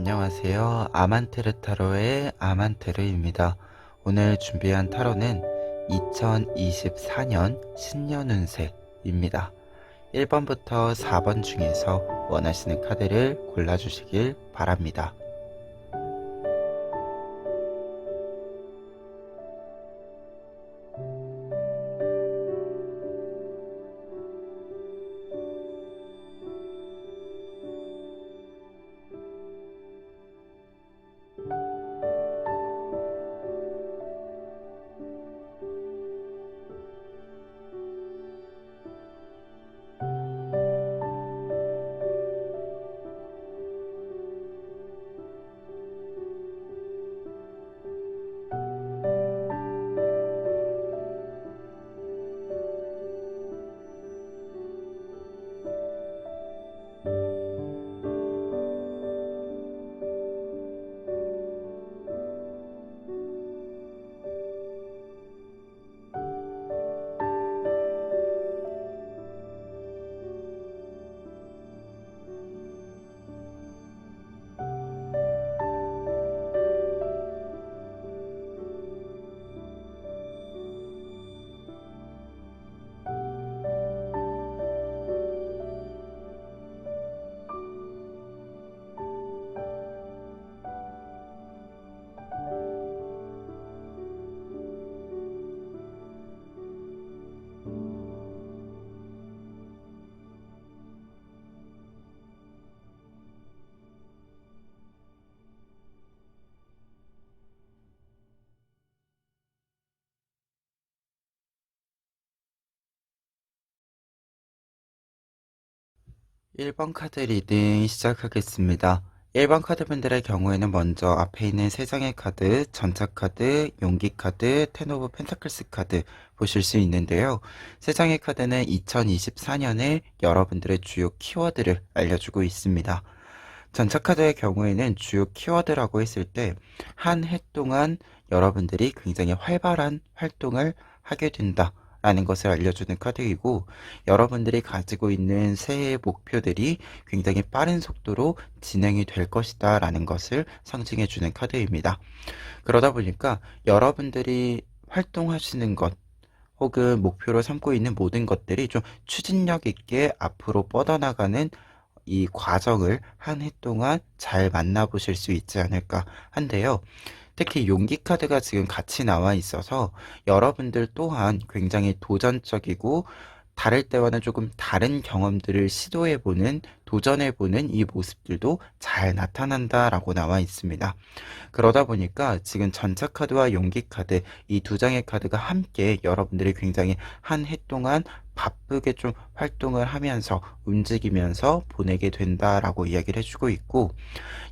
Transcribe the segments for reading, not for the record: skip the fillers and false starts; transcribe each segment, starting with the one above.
안녕하세요. 아만테르 타로의 아만테르입니다. 오늘 준비한 타로는 2024년 신년 운세입니다. 1번부터 4번 중에서 원하시는 카드를 골라주시길 바랍니다. 1번 카드 리딩 시작하겠습니다. 1번 카드분들의 경우에는 먼저 앞에 있는 3장의 카드, 전차 카드, 용기 카드, 텐 오브 펜타클스 카드 보실 수 있는데요. 3장의 카드는 2024년에 여러분들의 주요 키워드를 알려주고 있습니다. 전차 카드의 경우에는 주요 키워드라고 했을 때 한 해 동안 여러분들이 굉장히 활발한 활동을 하게 된다 라는 것을 알려주는 카드이고, 여러분들이 가지고 있는 새해 목표들이 굉장히 빠른 속도로 진행이 될 것이다 라는 것을 상징해 주는 카드입니다. 그러다 보니까 여러분들이 활동하시는 것 혹은 목표로 삼고 있는 모든 것들이 좀 추진력 있게 앞으로 뻗어나가는 이 과정을 한 해 동안 잘 만나보실 수 있지 않을까 한데요. 특히 용기 카드가 지금 같이 나와 있어서 여러분들 또한 굉장히 도전적이고 다를 때와는 조금 다른 경험들을 시도해보는, 도전해보는 이 모습들도 잘 나타난다라고 나와 있습니다. 그러다 보니까 지금 전차 카드와 용기 카드, 이 두 장의 카드가 함께 여러분들이 굉장히 한 해 동안 바쁘게 좀 활동을 하면서 움직이면서 보내게 된다라고 이야기를 해주고 있고,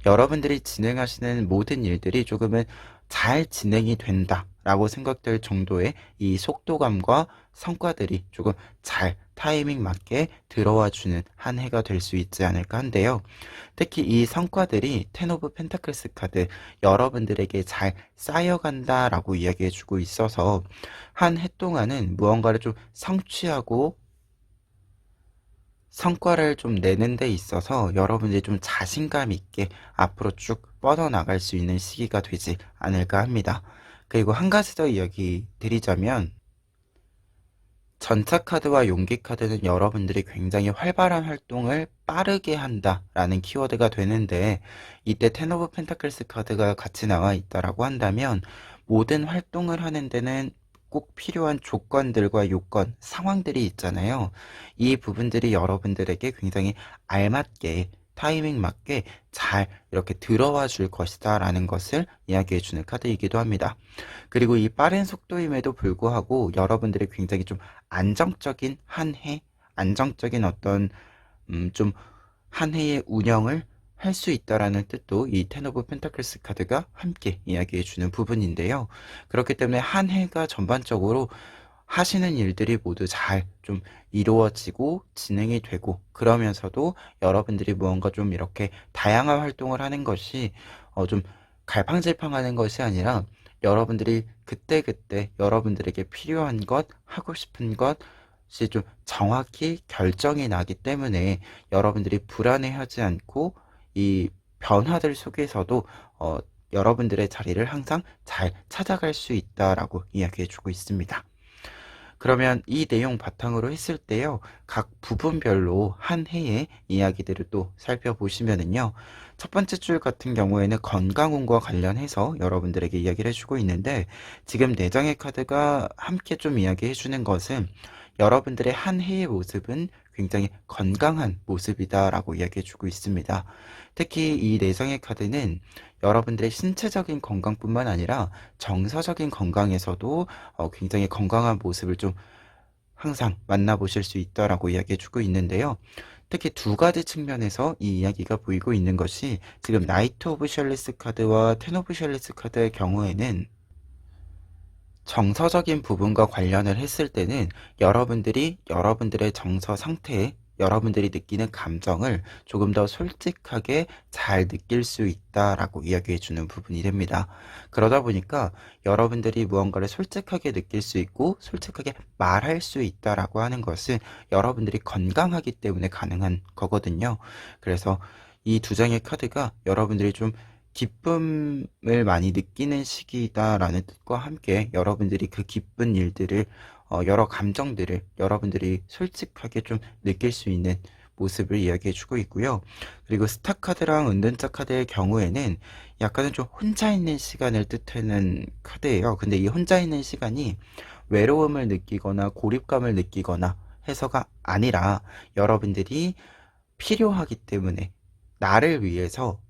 여러분들이 진행하시는 모든 일들이 조금은 잘 진행이 된다라고 생각될 정도의 이 속도감과 성과들이 조금 잘 타이밍 맞게 들어와 주는 한 해가 될 수 있지 않을까 한데요. 특히 이 성과들이 텐 오브 펜타클스 카드, 여러분들에게 잘 쌓여간다라고 이야기해 주고 있어서 한 해 동안은 무언가를 좀 성취하고 성과를 좀 내는 데 있어서 여러분들이 좀 자신감 있게 앞으로 쭉 뻗어나갈 수 있는 시기가 되지 않을까 합니다. 그리고 한 가지 더 이야기 드리자면, 전차 카드와 용기 카드는 여러분들이 굉장히 활발한 활동을 빠르게 한다라는 키워드가 되는데, 이때 텐 오브 펜타클스 카드가 같이 나와 있다라고 한다면 모든 활동을 하는 데는 꼭 필요한 조건들과 요건, 상황들이 있잖아요. 이 부분들이 여러분들에게 굉장히 알맞게 타이밍 맞게 잘 이렇게 들어와 줄 것이다 라는 것을 이야기해 주는 카드이기도 합니다. 그리고 이 빠른 속도임에도 불구하고 여러분들이 굉장히 좀 안정적인 한 해, 안정적인 어떤 좀 한 해의 운영을 할 수 있다라는 뜻도 이 텐 오브 펜타클스 카드가 함께 이야기해 주는 부분인데요. 그렇기 때문에 한 해가 전반적으로 하시는 일들이 모두 잘 좀 이루어지고 진행이 되고, 그러면서도 여러분들이 무언가 좀 이렇게 다양한 활동을 하는 것이 좀 갈팡질팡하는 것이 아니라 여러분들이 그때그때 여러분들에게 필요한 것, 하고 싶은 것이 좀 정확히 결정이 나기 때문에 여러분들이 불안해하지 않고 이 변화들 속에서도 여러분들의 자리를 항상 잘 찾아갈 수 있다라고 이야기해 주고 있습니다. 그러면 이 내용 바탕으로 했을 때요, 각 부분별로 한 해의 이야기들을 또 살펴보시면은요, 첫 번째 줄 같은 경우에는 건강운과 관련해서 여러분들에게 이야기를 해주고 있는데, 지금 내장의 카드가 함께 좀 이야기해 주는 것은 여러분들의 한 해의 모습은 굉장히 건강한 모습이다라고 이야기해 주고 있습니다. 특히 이 내장의 카드는 여러분들의 신체적인 건강뿐만 아니라 정서적인 건강에서도 굉장히 건강한 모습을 좀 항상 만나보실 수 있다라고 이야기해주고 있는데요. 특히 두 가지 측면에서 이 이야기가 보이고 있는 것이 지금 나이트 오브 셜리스 카드와 텐 오브 셜리스 카드의 경우에는 정서적인 부분과 관련을 했을 때는 여러분들이 여러분들의 정서 상태에 여러분들이 느끼는 감정을 조금 더 솔직하게 잘 느낄 수 있다라고 이야기해 주는 부분이 됩니다. 그러다 보니까 여러분들이 무언가를 솔직하게 느낄 수 있고 솔직하게 말할 수 있다라고 하는 것은 여러분들이 건강하기 때문에 가능한 거거든요. 그래서 이 두 장의 카드가 여러분들이 좀 기쁨을 많이 느끼는 시기다라는 뜻과 함께 여러분들이 그 기쁜 일들을 여러 감정들을 여러분들이 솔직하게 좀 느낄 수 있는 모습을 이야기해 주고 있고요. 그리고 스타 카드랑 은둔자 카드의 경우에는 약간은 좀 혼자 있는 시간을 뜻하는 카드예요. 근데 이 혼자 있는 시간이 외로움을 느끼거나 고립감을 느끼거나 해서가 아니라 여러분들이 필요하기 때문에 나를 위해서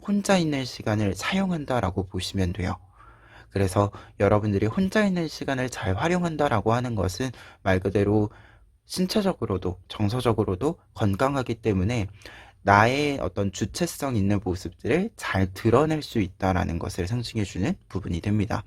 혼자 있는 시간을 사용한다라고 보시면 돼요. 그래서 여러분들이 혼자 있는 시간을 잘 활용한다라고 하는 것은 말 그대로 신체적으로도 정서적으로도 건강하기 때문에 나의 어떤 주체성 있는 모습들을 잘 드러낼 수 있다라는 것을 상징해주는 부분이 됩니다.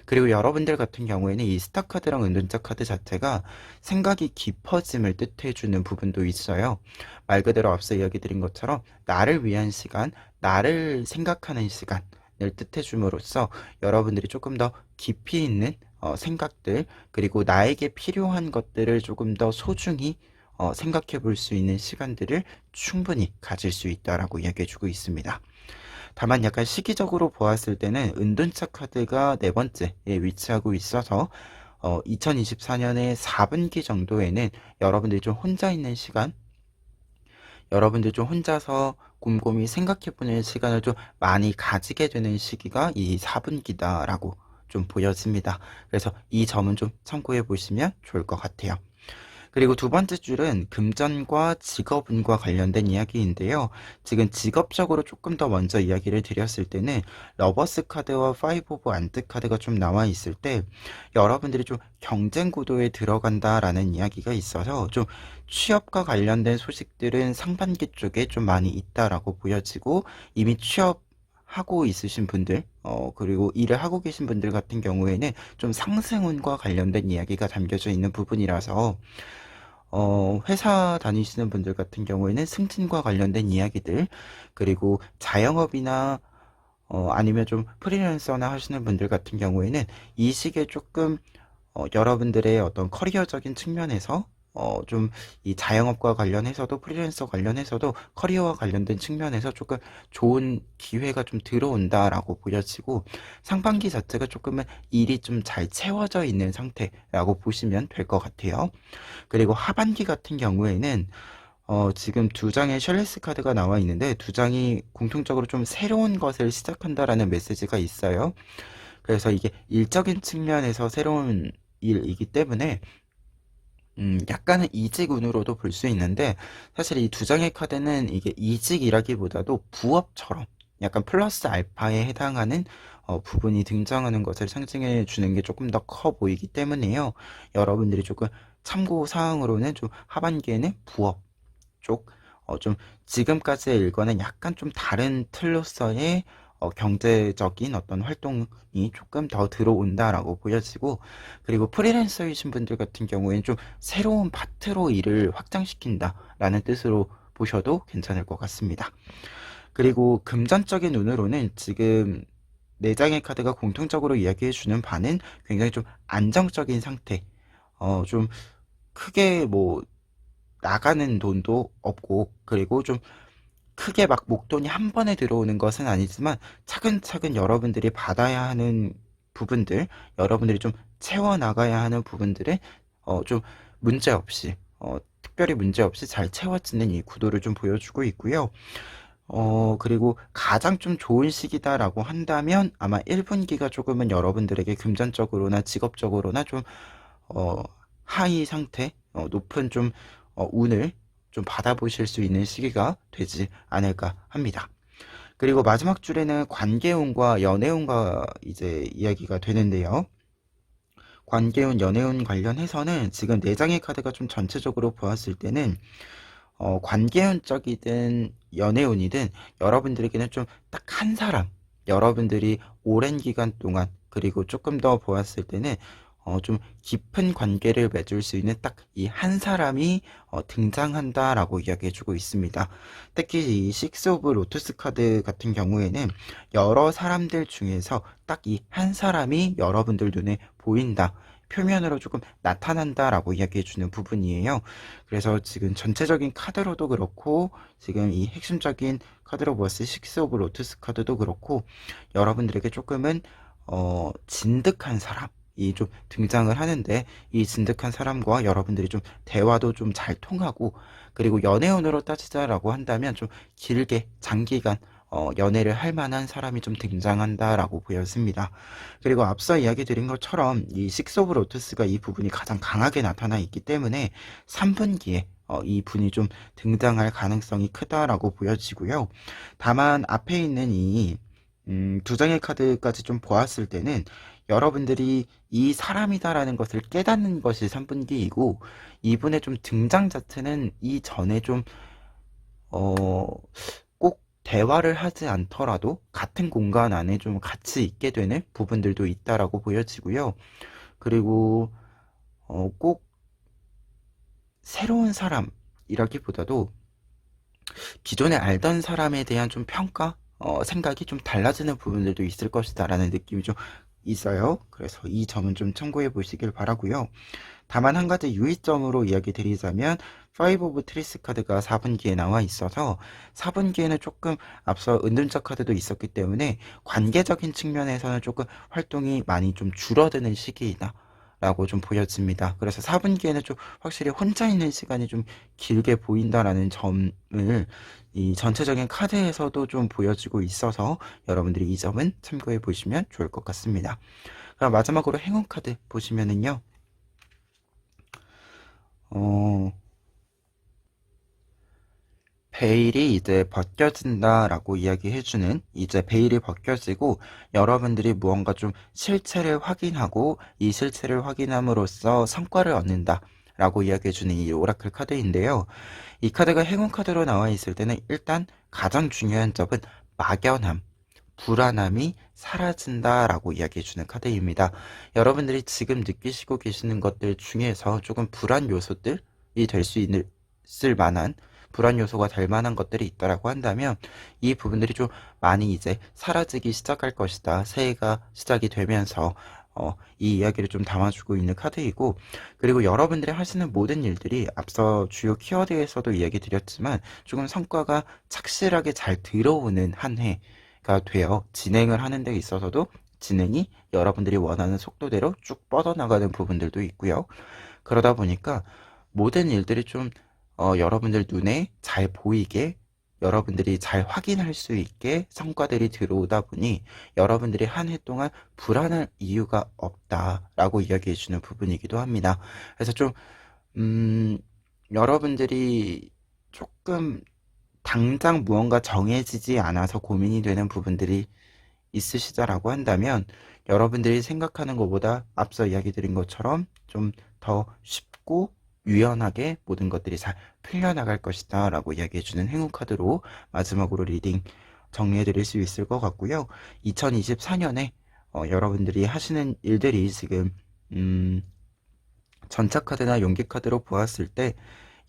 그리고 여러분들 같은 경우에는 이 스타 카드랑 은둔자 카드 자체가 생각이 깊어짐을 뜻해주는 부분도 있어요. 말 그대로 앞서 이야기 드린 것처럼 나를 위한 시간, 나를 생각하는 시간을 뜻해줌으로써 여러분들이 조금 더 깊이 있는 생각들, 그리고 나에게 필요한 것들을 조금 더 소중히 생각해 볼 수 있는 시간들을 충분히 가질 수 있다라고 이야기해 주고 있습니다. 다만 약간 시기적으로 보았을 때는 은둔자 카드가 네 번째에 위치하고 있어서 2024년의 4분기 정도에는 여러분들이 좀 혼자 있는 시간, 여러분들 좀 혼자서 곰곰이 생각해보는 시간을 좀 많이 가지게 되는 시기가 이 4분기다라고 좀 보여집니다. 그래서 이 점은 좀 참고해 보시면 좋을 것 같아요. 그리고 두 번째 줄은 금전과 직업운과 관련된 이야기인데요. 지금 직업적으로 조금 더 먼저 이야기를 드렸을 때는 러버스 카드와 파이브 오브 안트 카드가 좀 나와 있을 때 여러분들이 좀 경쟁 구도에 들어간다라는 이야기가 있어서 좀 취업과 관련된 소식들은 상반기 쪽에 좀 많이 있다라고 보여지고 이미 취업하고 있으신 분들, 그리고 일을 하고 계신 분들 같은 경우에는 좀 상승운과 관련된 이야기가 담겨져 있는 부분이라서 회사 다니시는 분들 같은 경우에는 승진과 관련된 이야기들, 그리고 자영업이나 아니면 좀 프리랜서나 하시는 분들 같은 경우에는 이 시기에 조금 여러분들의 어떤 커리어적인 측면에서 좀 이 자영업과 관련해서도 프리랜서 관련해서도 커리어와 관련된 측면에서 조금 좋은 기회가 좀 들어온다라고 보여지고 상반기 자체가 조금은 일이 좀 잘 채워져 있는 상태라고 보시면 될 것 같아요. 그리고 하반기 같은 경우에는 지금 두 장의 셜리스 카드가 나와 있는데 두 장이 공통적으로 좀 새로운 것을 시작한다라는 메시지가 있어요. 그래서 이게 일적인 측면에서 새로운 일이기 때문에 약간은 이직운으로도 볼 수 있는데 사실 이 두 장의 카드는 이게 이직이라기보다도 부업처럼 약간 플러스 알파에 해당하는 부분이 등장하는 것을 상징해 주는 게 조금 더 커 보이기 때문에요. 여러분들이 조금 참고 사항으로는 좀 하반기에는 부업 쪽, 좀 지금까지의 일과는 약간 좀 다른 틀로서의 경제적인 어떤 활동이 조금 더 들어온다라고 보여지고, 그리고 프리랜서이신 분들 같은 경우에는 좀 새로운 파트로 일을 확장시킨다라는 뜻으로 보셔도 괜찮을 것 같습니다. 그리고 금전적인 눈으로는 지금 네 장의 카드가 공통적으로 이야기해주는 바는 굉장히 좀 안정적인 상태, 좀 크게 뭐 나가는 돈도 없고, 그리고 좀 크게 막 목돈이 한 번에 들어오는 것은 아니지만 차근차근 여러분들이 받아야 하는 부분들, 여러분들이 좀 채워나가야 하는 부분들을 좀 문제없이, 특별히 문제없이 잘 채워지는 이 구도를 좀 보여주고 있고요. 그리고 가장 좀 좋은 시기다라고 한다면 아마 1분기가 조금은 여러분들에게 금전적으로나 직업적으로나 좀, 어, 하이 상태, 높은 좀, 운을 좀 받아보실 수 있는 시기가 되지 않을까 합니다. 그리고 마지막 줄에는 관계운과 연애운과 이제 이야기가 되는데요. 관계운, 연애운 관련해서는 지금 4장의 카드가 좀 전체적으로 보았을 때는 관계운적이든 연애운이든 여러분들에게는 좀 딱 한 사람, 여러분들이 오랜 기간 동안 그리고 조금 더 보았을 때는 좀 깊은 관계를 맺을 수 있는 딱 이 한 사람이 등장한다라고 이야기해주고 있습니다. 특히 이 식스 오브 로투스 카드 같은 경우에는 여러 사람들 중에서 딱 이 한 사람이 여러분들 눈에 보인다. 표면으로 조금 나타난다라고 이야기해주는 부분이에요. 그래서 지금 전체적인 카드로도 그렇고 지금 이 핵심적인 카드로 보았을 식스 오브 로투스 카드도 그렇고 여러분들에게 조금은 진득한 사람이 좀 등장을 하는데 이 진득한 사람과 여러분들이 좀 대화도 좀 잘 통하고 그리고 연애운으로 따지자라고 한다면 좀 길게 장기간 연애를 할 만한 사람이 좀 등장한다라고 보였습니다. 그리고 앞서 이야기 드린 것처럼 이 식스 오브 로투스가 이 부분이 가장 강하게 나타나 있기 때문에 3분기에 이 분이 좀 등장할 가능성이 크다라고 보여지고요. 다만 앞에 있는 이 두 장의 카드까지 좀 보았을 때는 여러분들이 이 사람이다라는 것을 깨닫는 것이 3분기이고 이분의 좀 등장 자체는 이전에 좀 꼭 대화를 하지 않더라도 같은 공간 안에 좀 같이 있게 되는 부분들도 있다라고 보여지고요. 그리고 꼭 새로운 사람이라기보다도 기존에 알던 사람에 대한 좀 평가, 생각이 좀 달라지는 부분들도 있을 것이다라는 느낌이 좀 있어요. 그래서 이 점은 좀 참고해 보시길 바라고요. 다만 한 가지 유의점으로 이야기 드리자면 5 오브 트리스 카드가 4분기에 나와 있어서 4분기에는 조금 앞서 은둔자 카드도 있었기 때문에 관계적인 측면에서는 조금 활동이 많이 좀 줄어드는 시기이다 라고 좀 보여집니다. 그래서 4분기에는 좀 확실히 혼자 있는 시간이 좀 길게 보인다라는 점을 이 전체적인 카드에서도 좀 보여지고 있어서 여러분들이 이 점은 참고해 보시면 좋을 것 같습니다. 그럼 마지막으로 행운 카드 보시면은요. 베일이 이제 벗겨진다라고 이야기해주는 이제 베일이 벗겨지고 여러분들이 무언가 좀 실체를 확인하고 이 실체를 확인함으로써 성과를 얻는다 라고 이야기해주는 이 오라클 카드인데요. 이 카드가 행운 카드로 나와 있을 때는 일단 가장 중요한 점은 막연함, 불안함이 사라진다라고 이야기해주는 카드입니다. 여러분들이 지금 느끼시고 계시는 것들 중에서 조금 불안 요소들이 될 수 있을 만한 불안 요소가 될 만한 것들이 있다라고 한다면 이 부분들이 좀 많이 이제 사라지기 시작할 것이다. 새해가 시작이 되면서 이 이야기를 좀 담아주고 있는 카드이고 그리고 여러분들이 하시는 모든 일들이 앞서 주요 키워드에서도 이야기 드렸지만 조금 성과가 착실하게 잘 들어오는 한 해가 되어 진행을 하는 데 있어서도 진행이 여러분들이 원하는 속도대로 쭉 뻗어나가는 부분들도 있고요. 그러다 보니까 모든 일들이 좀 여러분들 눈에 잘 보이게 여러분들이 잘 확인할 수 있게 성과들이 들어오다 보니 여러분들이 한 해 동안 불안할 이유가 없다라고 이야기해 주는 부분이기도 합니다. 그래서 좀 여러분들이 조금 당장 무언가 정해지지 않아서 고민이 되는 부분들이 있으시다라고 한다면 여러분들이 생각하는 것보다 앞서 이야기 드린 것처럼 좀 더 쉽고 유연하게 모든 것들이 잘 풀려나갈 것이다 라고 이야기해주는 행운 카드로 마지막으로 리딩 정리해 드릴 수 있을 것 같고요. 2024년에 여러분들이 하시는 일들이 지금 전차 카드나 용기 카드로 보았을 때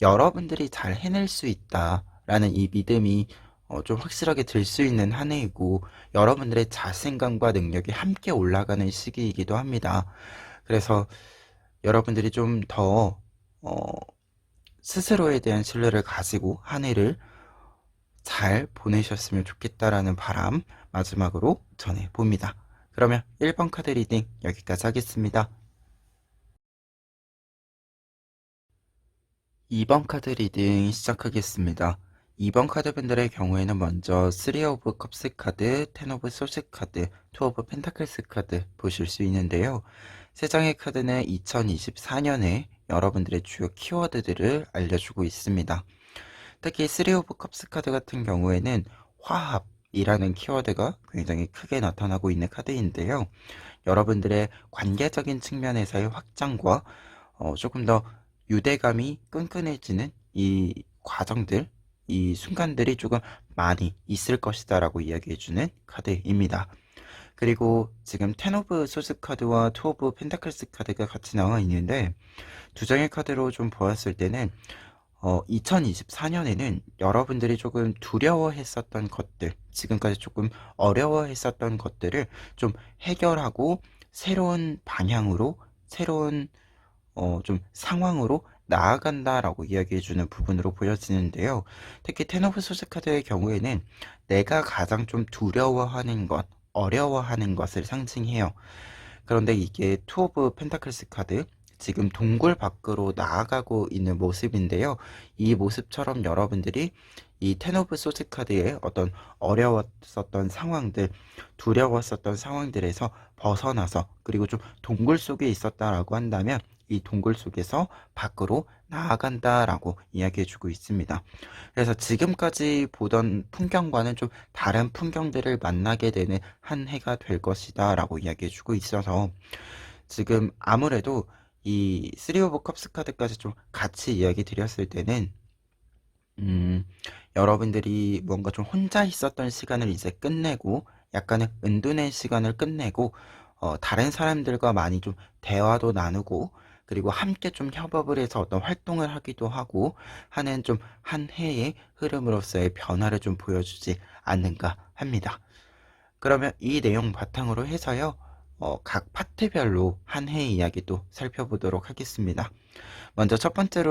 여러분들이 잘 해낼 수 있다라는 이 믿음이 좀 확실하게 들 수 있는 한 해이고 여러분들의 자신감과 능력이 함께 올라가는 시기이기도 합니다. 그래서 여러분들이 좀 더 스스로에 대한 신뢰를 가지고 한 해를 잘 보내셨으면 좋겠다라는 바람 마지막으로 전해봅니다. 그러면 1번 카드 리딩 여기까지 하겠습니다. 2번 카드 리딩 시작하겠습니다. 2번 카드 분들의 경우에는 먼저 3 오브 컵스 카드, 10 오브 소스 카드, 2 오브 펜타클스 카드 보실 수 있는데요. 세 장의 카드는 2024년에 여러분들의 주요 키워드들을 알려주고 있습니다. 특히 3 오브 컵스 카드 같은 경우에는 화합이라는 키워드가 굉장히 크게 나타나고 있는 카드인데요. 여러분들의 관계적인 측면에서의 확장과 조금 더 유대감이 끈끈해지는 이 과정들, 이 순간들이 조금 많이 있을 것이다 라고 이야기해주는 카드입니다. 그리고 지금 10 오브 소스 카드와 2 오브 펜타클스 카드가 같이 나와 있는데 두 장의 카드로 좀 보았을 때는 2024년에는 여러분들이 조금 두려워했었던 것들, 지금까지 조금 어려워했었던 것들을 좀 해결하고 새로운 방향으로, 새로운 좀 상황으로 나아간다라고 이야기해주는 부분으로 보여지는데요. 특히 텐 오브 소스 카드의 경우에는 내가 가장 좀 두려워하는 것, 어려워하는 것을 상징해요. 그런데 이게 투 오브 펜타클스 카드, 지금 동굴 밖으로 나아가고 있는 모습인데요. 이 모습처럼 여러분들이 이 텐 오브 소스 카드의 어떤 어려웠었던 상황들, 두려웠었던 상황들에서 벗어나서 그리고 좀 동굴 속에 있었다라고 한다면 이 동굴 속에서 밖으로 나아간다라고 이야기해주고 있습니다. 그래서 지금까지 보던 풍경과는 좀 다른 풍경들을 만나게 되는 한 해가 될 것이다 라고 이야기해주고 있어서 지금 아무래도 이 3 오브 컵스 카드까지 좀 같이 이야기 드렸을 때는 여러분들이 뭔가 좀 혼자 있었던 시간을 이제 끝내고 약간의 은둔의 시간을 끝내고 다른 사람들과 많이 좀 대화도 나누고 그리고 함께 좀 협업을 해서 어떤 활동을 하기도 하고 하는 좀 한 해의 흐름으로서의 변화를 좀 보여주지 않는가 합니다. 그러면 이 내용 바탕으로 해서요, 각 파트별로 한 해의 이야기도 살펴보도록 하겠습니다. 먼저 첫 번째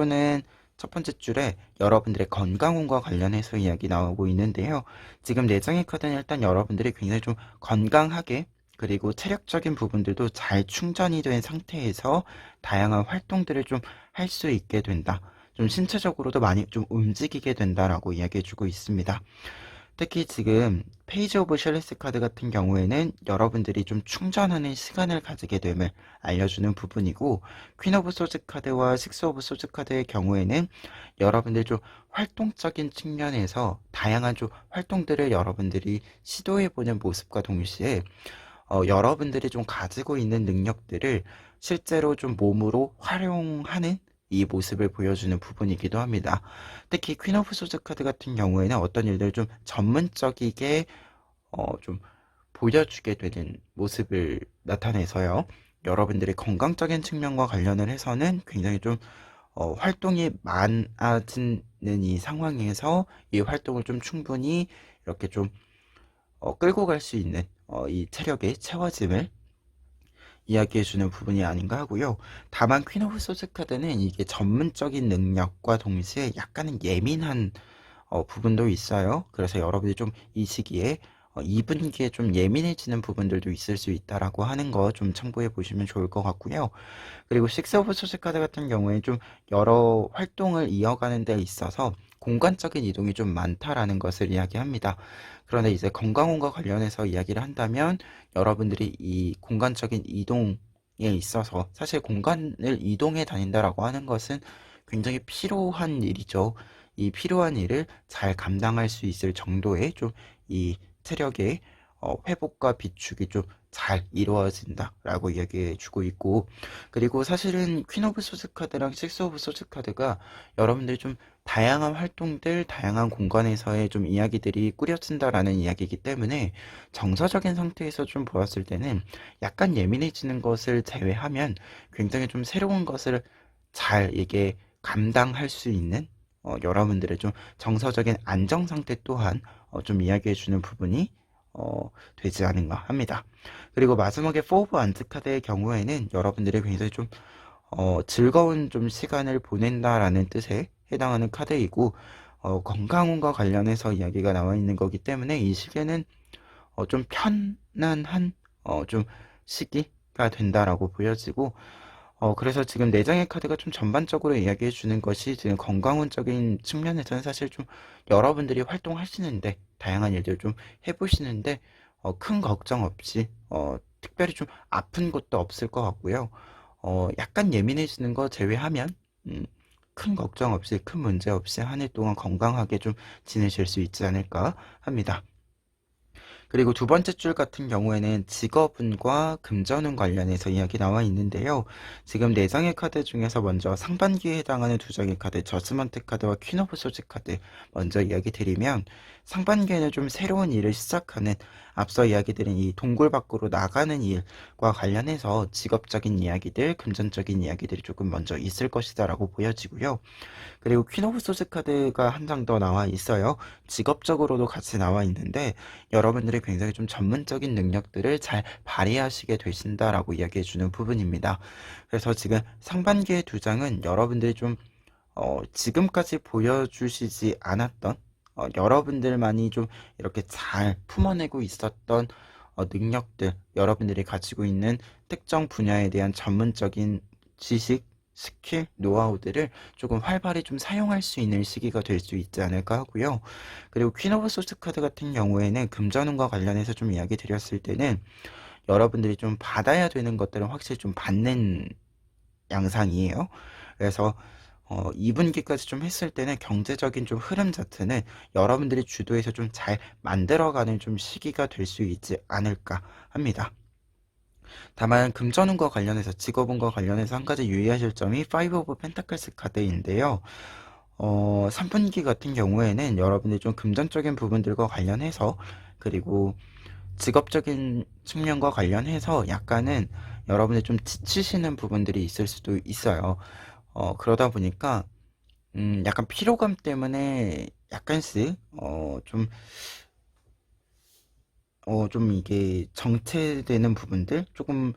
줄에 여러분들의 건강운과 관련해서 이야기 나오고 있는데요. 지금 내장의 카드는 일단 여러분들이 굉장히 좀 건강하게 그리고 체력적인 부분들도 잘 충전이 된 상태에서 다양한 활동들을 좀 할 수 있게 된다. 좀 신체적으로도 많이 좀 움직이게 된다라고 이야기해주고 있습니다. 특히 지금 페이지 오브 셜리스 카드 같은 경우에는 여러분들이 좀 충전하는 시간을 가지게 됨을 알려주는 부분이고 퀸 오브 소즈 카드와 식스 오브 소즈 카드의 경우에는 여러분들 좀 활동적인 측면에서 다양한 좀 활동들을 여러분들이 시도해보는 모습과 동시에 여러분들이 좀 가지고 있는 능력들을 실제로 좀 몸으로 활용하는 이 모습을 보여주는 부분이기도 합니다. 특히 퀸 오브 소즈 카드 같은 경우에는 어떤 일들을 좀 전문적이게 좀 보여주게 되는 모습을 나타내서요. 여러분들의 건강적인 측면과 관련을 해서는 굉장히 좀 활동이 많아지는 이 상황에서 이 활동을 좀 충분히 이렇게 좀 끌고 갈 수 있는 이 체력의 채워짐을 이야기해주는 부분이 아닌가 하고요. 다만 퀸 오브 소스 카드는 이게 전문적인 능력과 동시에 약간은 예민한 부분도 있어요. 그래서 여러분이 좀 이 시기에 2분기에 좀 예민해지는 부분들도 있을 수 있다라고 하는 거 좀 참고해 보시면 좋을 것 같고요. 그리고 식스 오브 소스 카드 같은 경우에 좀 여러 활동을 이어가는 데 있어서 공간적인 이동이 좀 많다라는 것을 이야기합니다. 그런데 이제 건강운과 관련해서 이야기를 한다면 여러분들이 이 공간적인 이동에 있어서 사실 공간을 이동해 다닌다라고 하는 것은 굉장히 필요한 일이죠. 이 필요한 일을 잘 감당할 수 있을 정도의 좀 이 체력의 회복과 비축이 좀 잘 이루어진다라고 이야기해 주고 있고 그리고 사실은 퀸 오브 소스 카드랑 식스 오브 소스 카드가 여러분들이 좀 다양한 활동들, 다양한 공간에서의 좀 이야기들이 꾸려진다라는 이야기이기 때문에 정서적인 상태에서 좀 보았을 때는 약간 예민해지는 것을 제외하면 굉장히 좀 새로운 것을 잘 이게 감당할 수 있는 여러분들의 좀 정서적인 안정 상태 또한 좀 이야기해 주는 부분이 되지 않은가 합니다. 그리고 마지막에 4 오브 안트 카드의 경우에는 여러분들이 굉장히 좀 즐거운 좀 시간을 보낸다라는 뜻에 해당하는 카드이고 건강운과 관련해서 이야기가 나와 있는 거기 때문에 이 시기에는 좀 편안한 좀 시기가 된다라고 보여지고, 그래서 지금 내장의 카드가 좀 전반적으로 이야기해 주는 것이 지금 건강운적인 측면에서는 사실 좀 여러분들이 활동하시는데 다양한 일들 좀 해보시는데 큰 걱정 없이 특별히 좀 아픈 것도 없을 것 같고요. 약간 예민해지는 거 제외하면 음, 큰 걱정 없이 큰 문제 없이 한 해 동안 건강하게 좀 지내실 수 있지 않을까 합니다. 그리고 두 번째 줄 같은 경우에는 직업운과 금전운 관련해서 이야기 나와 있는데요. 지금 네 장의 카드 중에서 먼저 상반기에 해당하는 두 장의 카드, 저스먼트 카드와 퀸 오브 소즈 카드 먼저 이야기 드리면, 상반기에는 좀 새로운 일을 시작하는, 앞서 이야기 드린 이 동굴 밖으로 나가는 일과 관련해서 직업적인 이야기들, 금전적인 이야기들이 조금 먼저 있을 것이다라고 보여지고요. 그리고 퀸 오브 소스 카드가 한 장 더 나와 있어요. 직업적으로도 같이 나와 있는데 여러분들이 굉장히 좀 전문적인 능력들을 잘 발휘하시게 되신다라고 이야기해 주는 부분입니다. 그래서 지금 상반기의 두 장은 여러분들이 좀 지금까지 보여주시지 않았던 여러분들만이 좀 이렇게 잘 품어내고 있었던 능력들, 여러분들이 가지고 있는 특정 분야에 대한 전문적인 지식, 스킬, 노하우들을 조금 활발히 좀 사용할 수 있는 시기가 될 수 있지 않을까 하고요. 그리고 퀸 오브 소스 카드 같은 경우에는 금전운과 관련해서 좀 이야기 드렸을 때는 여러분들이 좀 받아야 되는 것들은 확실히 좀 받는 양상이에요. 그래서 2분기까지 좀 했을 때는 경제적인 좀 흐름 자체는 여러분들이 주도해서 좀 잘 만들어가는 좀 시기가 될 수 있지 않을까 합니다. 다만 금전운과 관련해서, 직업운과 관련해서 한 가지 유의하실 점이 5 오브 펜타클스 카드인데요. 3분기 같은 경우에는 여러분들이 좀 금전적인 부분들과 관련해서, 그리고 직업적인 측면과 관련해서 약간은 여러분들 좀 지치시는 부분들이 있을 수도 있어요. 그러다 보니까 약간 피로감 때문에 약간씩 좀 이게 정체되는 부분들, 조금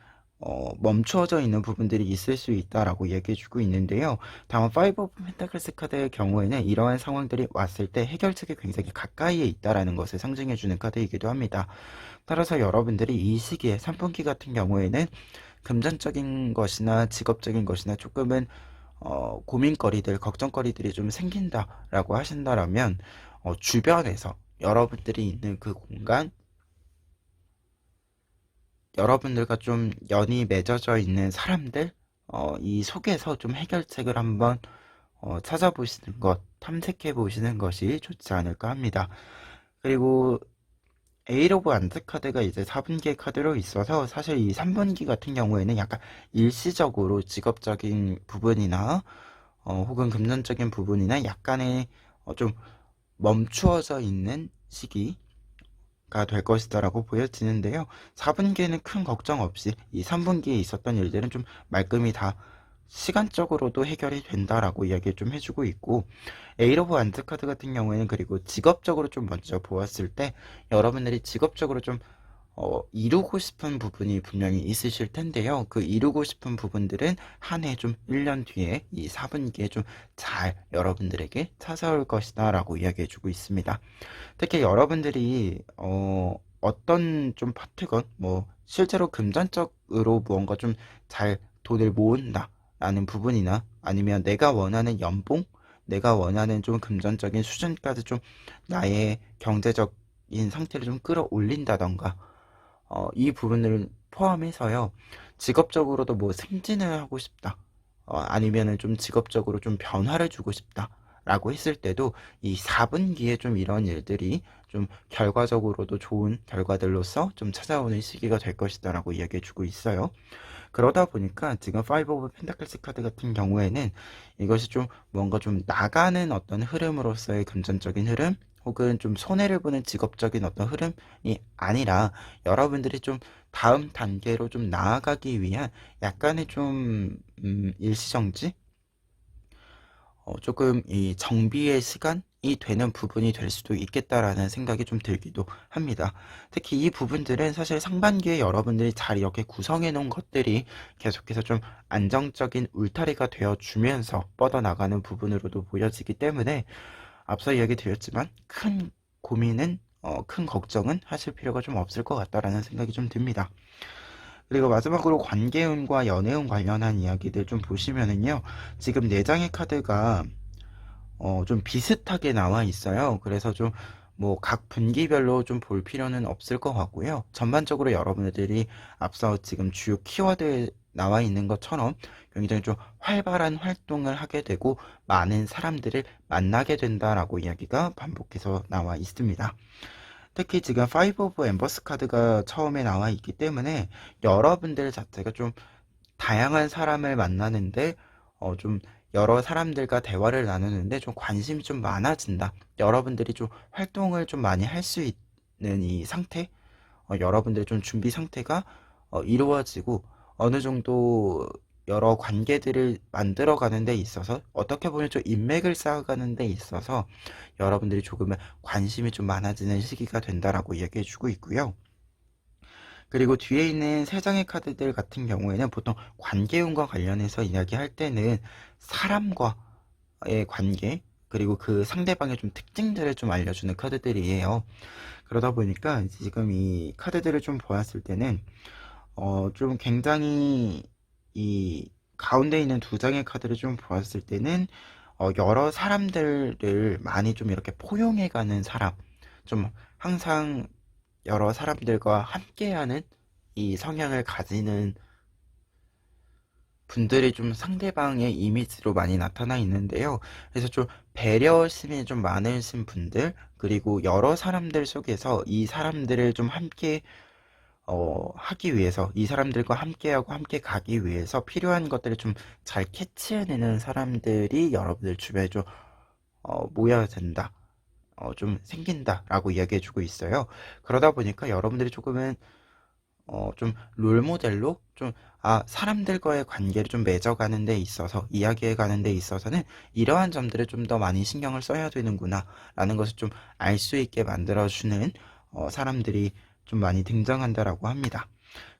멈추어져 있는 부분들이 있을 수 있다라고 얘기해주고 있는데요. 다만 5 오브 펜타클스 카드의 경우에는 이러한 상황들이 왔을 때 해결책이 굉장히 가까이에 있다라는 것을 상징해주는 카드이기도 합니다. 따라서 여러분들이 이 시기에 3분기 같은 경우에는 금전적인 것이나 직업적인 것이나 조금은 고민거리들, 걱정거리들이 좀 생긴다라고 하신다라면 주변에서 여러분들이 있는 그 공간, 여러분들과 좀 연이 맺어져 있는 사람들, 이 속에서 좀 해결책을 한번 찾아보시는 것, 탐색해 보시는 것이 좋지 않을까 합니다. 그리고 에일 오브 안드 카드가 이제 4분기의 카드로 있어서 사실 이 3분기 같은 경우에는 약간 일시적으로 직업적인 부분이나 혹은 금전적인 부분이나 약간의 좀 멈추어져 있는 시기 가 될 것이다라고 보여지는데요. 4분기에는 큰 걱정 없이 이 3분기에 있었던 일들은 좀 말끔히 다 시간적으로도 해결이 된다라고 이야기를 좀 해주고 있고, 에일 오브 안드 카드 같은 경우에는 그리고 직업적으로 좀 먼저 보았을 때 여러분들이 직업적으로 좀 이루고 싶은 부분이 분명히 있으실 텐데요. 그 이루고 싶은 부분들은 한 해 좀 1년 뒤에 이 4분기에 좀 잘 여러분들에게 찾아올 것이다 라고 이야기해 주고 있습니다. 특히 여러분들이 어떤 좀 파트건, 뭐 실제로 금전적으로 무언가 좀 잘 돈을 모은다 라는 부분이나, 아니면 내가 원하는 연봉, 내가 원하는 좀 금전적인 수준까지 좀 나의 경제적인 상태를 좀 끌어올린다던가, 이 부분을 포함해서요, 직업적으로도 뭐 승진을 하고 싶다, 아니면은 좀 직업적으로 좀 변화를 주고 싶다 라고 했을 때도 이 4분기에 좀 이런 일들이 좀 결과적으로도 좋은 결과들로서 좀 찾아오는 시기가 될 것이다 라고 이야기해 주고 있어요. 그러다 보니까 지금 5 오브 펜타클스 카드 같은 경우에는 이것이 좀 뭔가 좀 나가는 어떤 흐름으로서의 금전적인 흐름, 혹은 좀 손해를 보는 직업적인 어떤 흐름이 아니라 여러분들이 좀 다음 단계로 좀 나아가기 위한 약간의 좀 일시정지, 조금 이 정비의 시간이 되는 부분이 될 수도 있겠다라는 생각이 좀 들기도 합니다. 특히 이 부분들은 사실 상반기에 여러분들이 잘 이렇게 구성해 놓은 것들이 계속해서 좀 안정적인 울타리가 되어 주면서 뻗어나가는 부분으로도 보여지기 때문에 앞서 이야기 드렸지만 큰 고민은 큰 걱정은 하실 필요가 좀 없을 것 같다라는 생각이 좀 듭니다. 그리고 마지막으로 관계운과 연애운 관련한 이야기들 좀 보시면은요. 지금 4장의 카드가 좀 비슷하게 나와 있어요. 그래서 좀 뭐 각 분기별로 좀 볼 필요는 없을 것 같고요. 전반적으로 여러분들이 앞서 지금 주요 키워드에 나와 있는 것처럼 굉장히 좀 활발한 활동을 하게 되고 많은 사람들을 만나게 된다라고 이야기가 반복해서 나와 있습니다. 특히 지금 5 오브 엠버스 카드가 처음에 나와 있기 때문에 여러분들 자체가 좀 다양한 사람을 만나는데 좀 여러 사람들과 대화를 나누는데 좀 관심이 좀 많아진다. 여러분들이 좀 활동을 좀 많이 할 수 있는 이 상태, 여러분들의 좀 준비 상태가 이루어지고 어느 정도 여러 관계들을 만들어가는 데 있어서 어떻게 보면 좀 인맥을 쌓아가는 데 있어서 여러분들이 조금은 관심이 좀 많아지는 시기가 된다라고 이야기해주고 있고요. 그리고 뒤에 있는 3장의 카드들 같은 경우에는 보통 관계운과 관련해서 이야기할 때는 사람과의 관계, 그리고 그 상대방의 좀 특징들을 좀 알려주는 카드들이에요. 그러다 보니까 지금 이 카드들을 좀 보았을 때는 좀 굉장히 이 가운데 있는 2장의 카드를 좀 보았을 때는 여러 사람들을 많이 좀 이렇게 포용해가는 사람, 좀 항상 여러 사람들과 함께하는 이 성향을 가지는 분들이 좀 상대방의 이미지로 많이 나타나 있는데요. 그래서 좀 배려심이 좀 많으신 분들, 그리고 여러 사람들 속에서 이 사람들을 좀 함께 하기 위해서, 이 사람들과 함께하고 함께 가기 위해서 필요한 것들을 좀 잘 캐치해내는 사람들이 여러분들 주변에 좀 모여야 된다. 좀 생긴다라고 이야기해주고 있어요. 그러다 보니까 여러분들이 조금은 좀 롤모델로 좀, 사람들과의 관계를 좀 맺어가는 데 있어서, 이야기해가는 데 있어서는 이러한 점들을 좀 더 많이 신경을 써야 되는구나, 라는 것을 좀 알 수 있게 만들어주는 사람들이 좀 많이 등장한다라고 합니다.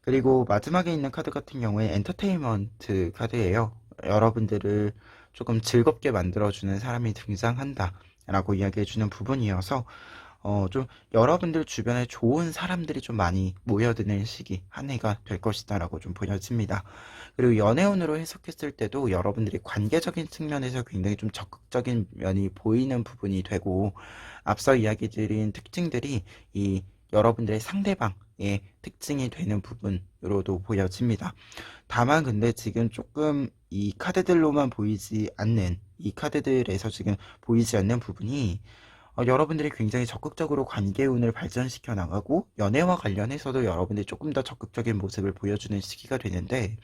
그리고 마지막에 있는 카드 같은 경우에 엔터테인먼트 카드예요. 여러분들을 조금 즐겁게 만들어주는 사람이 등장한다, 라고 이야기해주는 부분이어서 좀 여러분들 주변에 좋은 사람들이 좀 많이 모여드는 시기 한 해가 될 것이다라고 좀 보여집니다. 그리고 연애운으로 해석했을 때도 여러분들이 관계적인 측면에서 굉장히 좀 적극적인 면이 보이는 부분이 되고 앞서 이야기 드린 특징들이 이 여러분들의 상대방의 특징이 되는 부분으로도 보여집니다. 다만 근데 지금 조금 이 카드들로만 보이지 않는 이 카드들에서 지금 보이지 않는 부분이 여러분들이 굉장히 적극적으로 관계운을 발전시켜 나가고 연애와 관련해서도 여러분들이 조금 더 적극적인 모습을 보여주는 시기가 되는데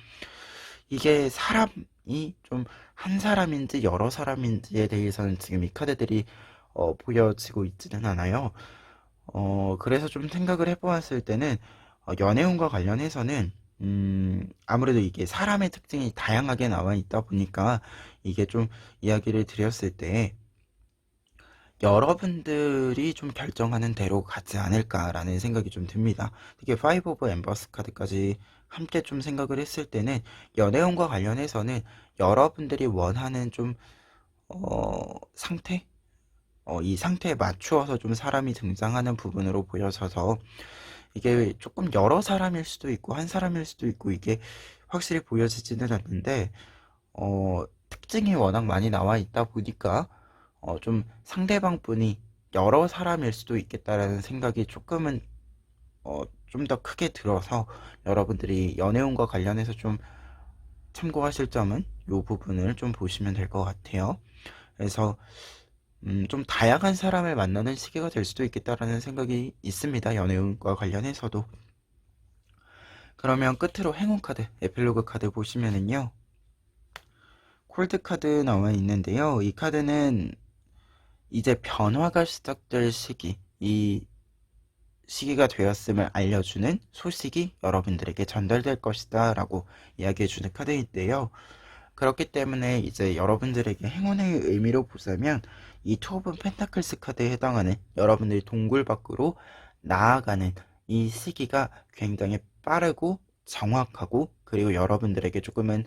이게 사람이 좀 한 사람인지 여러 사람인지에 대해서는 지금 이 카드들이 보여지고 있지는 않아요. 그래서 좀 생각을 해보았을 때는 연애운과 관련해서는 아무래도 이게 사람의 특징이 다양하게 나와 있다 보니까 이게 좀 이야기를 드렸을 때 여러분들이 좀 결정하는 대로 가지 않을까라는 생각이 좀 듭니다. 특히 5 오브 엠버스 카드까지 함께 좀 생각을 했을 때는 연애운과 관련해서는 여러분들이 원하는 좀 상태? 이 상태에 맞추어서 좀 사람이 등장하는 부분으로 보여져서 이게 조금 여러 사람일 수도 있고 한 사람일 수도 있고 이게 확실히 보여지지는 않는데 특징이 워낙 많이 나와 있다 보니까 좀 상대방 분이 여러 사람일 수도 있겠다라는 생각이 조금은 좀 더 크게 들어서 여러분들이 연애운과 관련해서 좀 참고하실 점은 이 부분을 좀 보시면 될 것 같아요. 그래서 좀 다양한 사람을 만나는 시기가 될 수도 있겠다라는 생각이 있습니다. 연애운과 관련해서도. 그러면 끝으로 행운 카드, 에필로그 카드 보시면은요. 콜드 카드 나와 있는데요. 이 카드는 이제 변화가 시작될 시기, 이 시기가 되었음을 알려주는 소식이 여러분들에게 전달될 것이다 라고 이야기해주는 카드인데요. 그렇기 때문에 이제 여러분들에게 행운의 의미로 보자면 이 투 오브 펜타클스 카드에 해당하는 여러분들이 동굴 밖으로 나아가는 이 시기가 굉장히 빠르고 정확하고 그리고 여러분들에게 조금은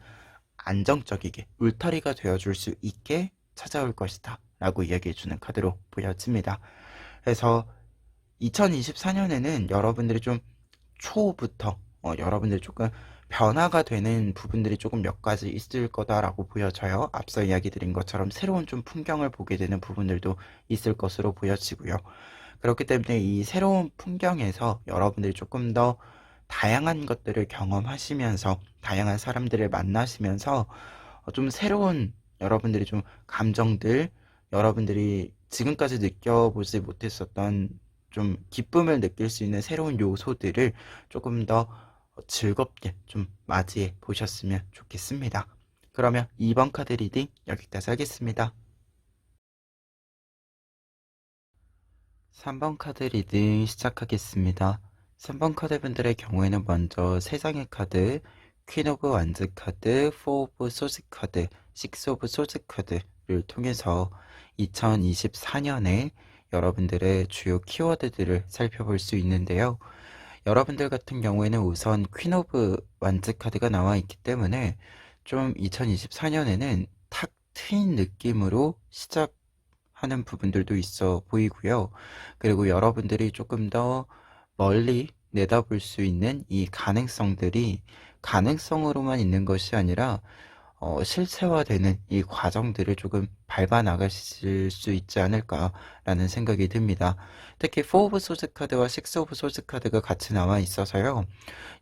안정적이게 울타리가 되어줄 수 있게 찾아올 것이다 라고 이야기해주는 카드로 보여집니다. 그래서 2024년에는 여러분들이 좀 초부터 여러분들이 조금 변화가 되는 부분들이 조금 몇 가지 있을 거다라고 보여져요. 앞서 이야기 드린 것처럼 새로운 좀 풍경을 보게 되는 부분들도 있을 것으로 보여지고요. 그렇기 때문에 이 새로운 풍경에서 여러분들이 조금 더 다양한 것들을 경험하시면서 다양한 사람들을 만나시면서 좀 새로운 여러분들이 좀 감정들, 여러분들이 지금까지 느껴보지 못했었던 좀 기쁨을 느낄 수 있는 새로운 요소들을 조금 더 즐겁게 좀 맞이해 보셨으면 좋겠습니다. 그러면 2번 카드 리딩 여기까지 하겠습니다. 3번 카드 리딩 시작하겠습니다. 3번 카드 분들의 경우에는 먼저 3장의 카드, 퀸 오브 완즈 카드, 4 오브 소즈 카드, 6 오브 소즈 카드를 통해서 2024년에 여러분들의 주요 키워드들을 살펴볼 수 있는데요. 여러분들 같은 경우에는 우선 퀸 오브 완즈 카드가 나와 있기 때문에 좀 2024년에는 탁 트인 느낌으로 시작하는 부분들도 있어 보이고요. 그리고 여러분들이 조금 더 멀리 내다볼 수 있는 이 가능성들이 가능성으로만 있는 것이 아니라 실체화되는 이 과정들을 조금 밟아 나가실 수 있지 않을까라는 생각이 듭니다. 특히 4 오브 소즈 카드와 6 오브 소즈 카드가 같이 나와 있어서요.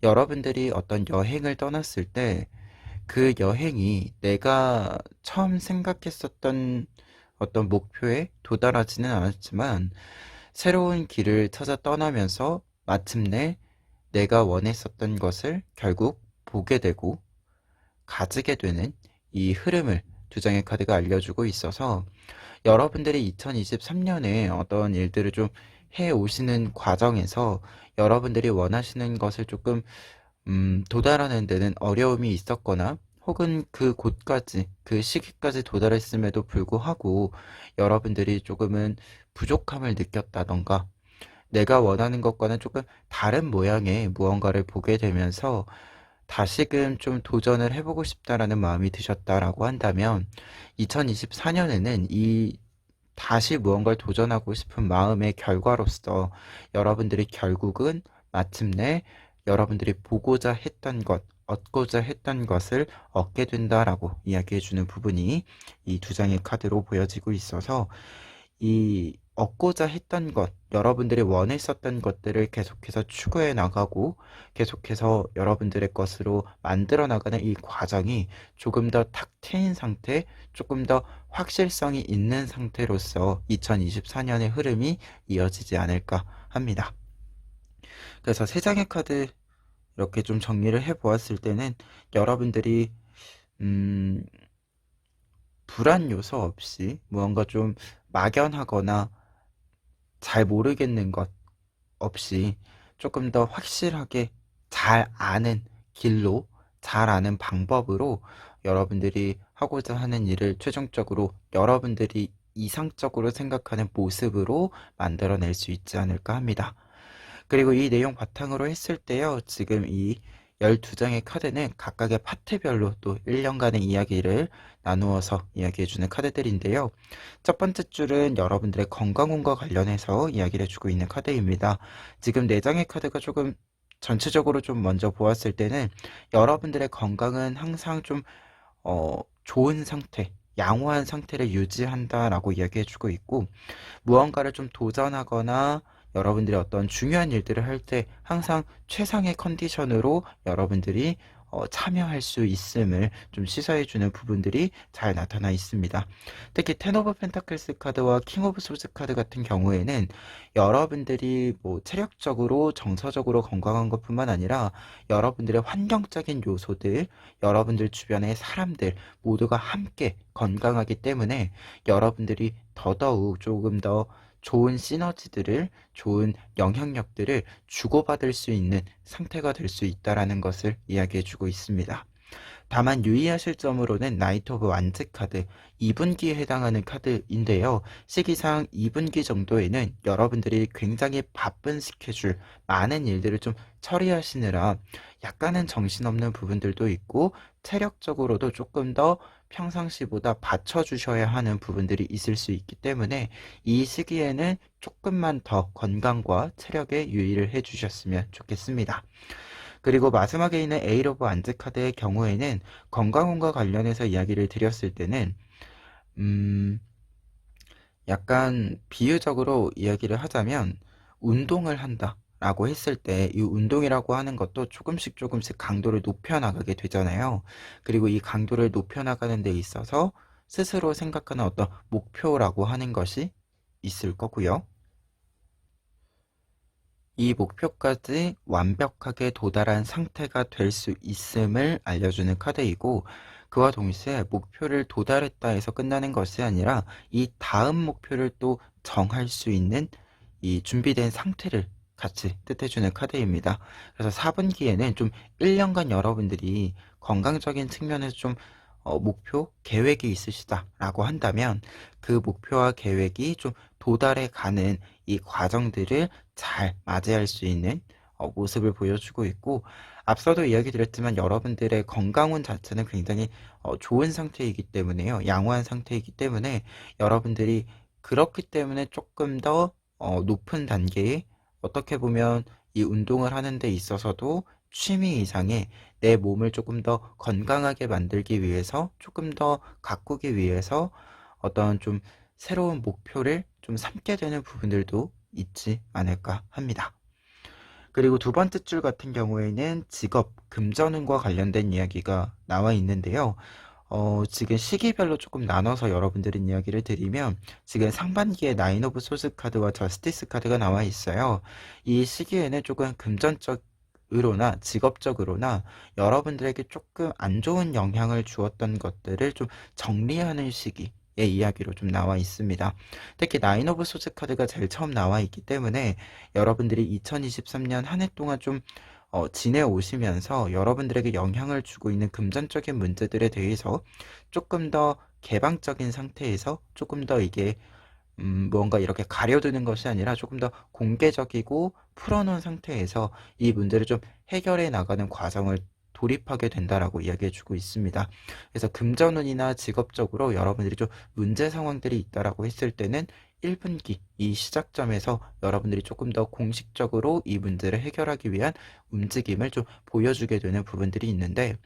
여러분들이 어떤 여행을 떠났을 때 그 여행이 내가 처음 생각했었던 어떤 목표에 도달하지는 않았지만 새로운 길을 찾아 떠나면서 마침내 내가 원했었던 것을 결국 보게 되고 가지게 되는 이 흐름을 두 장의 카드가 알려주고 있어서 여러분들이 2023년에 어떤 일들을 좀 해오시는 과정에서 여러분들이 원하시는 것을 조금 도달하는 데는 어려움이 있었거나 혹은 그 곳까지 그 시기까지 도달했음에도 불구하고 여러분들이 조금은 부족함을 느꼈다던가 내가 원하는 것과는 조금 다른 모양의 무언가를 보게 되면서 다시금 좀 도전을 해보고 싶다라는 마음이 드셨다라고 한다면 2024년에는 이 다시 무언가를 도전하고 싶은 마음의 결과로서 여러분들이 결국은 마침내 여러분들이 보고자 했던 것, 얻고자 했던 것을 얻게 된다라고 이야기해주는 부분이 이 두 장의 카드로 보여지고 있어서 이 얻고자 했던 것, 여러분들이 원했었던 것들을 계속해서 추구해 나가고 계속해서 여러분들의 것으로 만들어 나가는 이 과정이 조금 더 탁 트인 상태, 조금 더 확실성이 있는 상태로서 2024년의 흐름이 이어지지 않을까 합니다. 그래서 세 장의 카드 이렇게 좀 정리를 해 보았을 때는 여러분들이 음, 불안 요소 없이 무언가 좀 막연하거나 잘 모르겠는 것 없이 조금 더 확실하게 잘 아는 길로, 잘 아는 방법으로 여러분들이 하고자 하는 일을 최종적으로 여러분들이 이상적으로 생각하는 모습으로 만들어낼 수 있지 않을까 합니다. 그리고 이 내용 바탕으로 했을 때요, 지금 이 12장의 카드는 각각의 파트별로 또 1년간의 이야기를 나누어서 이야기해주는 카드들인데요. 첫 번째 줄은 여러분들의 건강운과 관련해서 이야기를 해주고 있는 카드입니다. 지금 4장의 카드가 조금 전체적으로 좀 먼저 보았을 때는 여러분들의 건강은 항상 좀 좋은 상태, 양호한 상태를 유지한다라고 이야기해주고 있고 무언가를 좀 도전하거나 여러분들이 어떤 중요한 일들을 할 때 항상 최상의 컨디션으로 여러분들이 참여할 수 있음을 좀 시사해주는 부분들이 잘 나타나 있습니다. 특히 텐 오브 펜타클스 카드와 킹 오브 소즈 카드 같은 경우에는 여러분들이 뭐 체력적으로 정서적으로 건강한 것뿐만 아니라 여러분들의 환경적인 요소들, 여러분들 주변의 사람들 모두가 함께 건강하기 때문에 여러분들이 더더욱 조금 더 좋은 시너지들을, 좋은 영향력들을 주고받을 수 있는 상태가 될 수 있다라는 것을 이야기해주고 있습니다. 다만 유의하실 점으로는 나이트 오브 완즈 카드 2분기에 해당하는 카드인데요. 시기상 2분기 정도에는 여러분들이 굉장히 바쁜 스케줄, 많은 일들을 좀 처리하시느라 약간은 정신없는 부분들도 있고 체력적으로도 조금 더 평상시보다 받쳐주셔야 하는 부분들이 있을 수 있기 때문에 이 시기에는 조금만 더 건강과 체력에 유의를 해주셨으면 좋겠습니다. 그리고 마지막에 있는 에이 오브 안즈 카드의 경우에는 건강운과 관련해서 이야기를 드렸을 때는 약간 비유적으로 이야기를 하자면 운동을 한다 라고 했을 때 이 운동이라고 하는 것도 조금씩 조금씩 강도를 높여나가게 되잖아요. 그리고 이 강도를 높여나가는 데 있어서 스스로 생각하는 어떤 목표라고 하는 것이 있을 거고요. 이 목표까지 완벽하게 도달한 상태가 될 수 있음을 알려주는 카드이고, 그와 동시에 목표를 도달했다 해서 끝나는 것이 아니라 이 다음 목표를 또 정할 수 있는 이 준비된 상태를 같이 뜻해주는 카드입니다. 그래서 4분기에는 좀 1년간 여러분들이 건강적인 측면에서 좀 목표, 계획이 있으시다라고 한다면 그 목표와 계획이 좀 도달해 가는 이 과정들을 잘 맞이할 수 있는 모습을 보여주고 있고, 앞서도 이야기 드렸지만 여러분들의 건강운 자체는 굉장히 좋은 상태이기 때문에요. 양호한 상태이기 때문에 여러분들이 그렇기 때문에 조금 더 높은 단계의, 어떻게 보면 이 운동을 하는 데 있어서도 취미 이상의 내 몸을 조금 더 건강하게 만들기 위해서, 조금 더 가꾸기 위해서 어떤 좀 새로운 목표를 좀 삼게 되는 부분들도 있지 않을까 합니다. 그리고 두 번째 줄 같은 경우에는 직업, 금전운과 관련된 이야기가 나와 있는데요. 지금 시기별로 조금 나눠서 여러분들은 이야기를 드리면, 지금 상반기에 나인 오브 소스 카드와 저스티스 카드가 나와 있어요. 이 시기에는 조금 금전적으로나 직업적으로나 여러분들에게 조금 안 좋은 영향을 주었던 것들을 좀 정리하는 시기 의 이야기로 좀 나와 있습니다. 특히 나인 오브 소스 카드가 제일 처음 나와 있기 때문에 여러분들이 2023년 한 해 동안 좀 지내오시면서 여러분들에게 영향을 주고 있는 금전적인 문제들에 대해서 조금 더 개방적인 상태에서 조금 더 이게 뭔가 이렇게 가려두는 것이 아니라 조금 더 공개적이고 풀어놓은 상태에서 이 문제를 좀 해결해 나가는 과정을 돌입하게 된다라고 이야기해주고 있습니다. 그래서 금전운이나 직업적으로 여러분들이 좀 문제 상황들이 있다라고 했을 때는 1분기 이 시작점에서 여러분들이 조금 더 공식적으로 이 문제를 해결하기 위한 움직임을 좀 보여주게 되는 부분들이 있는데,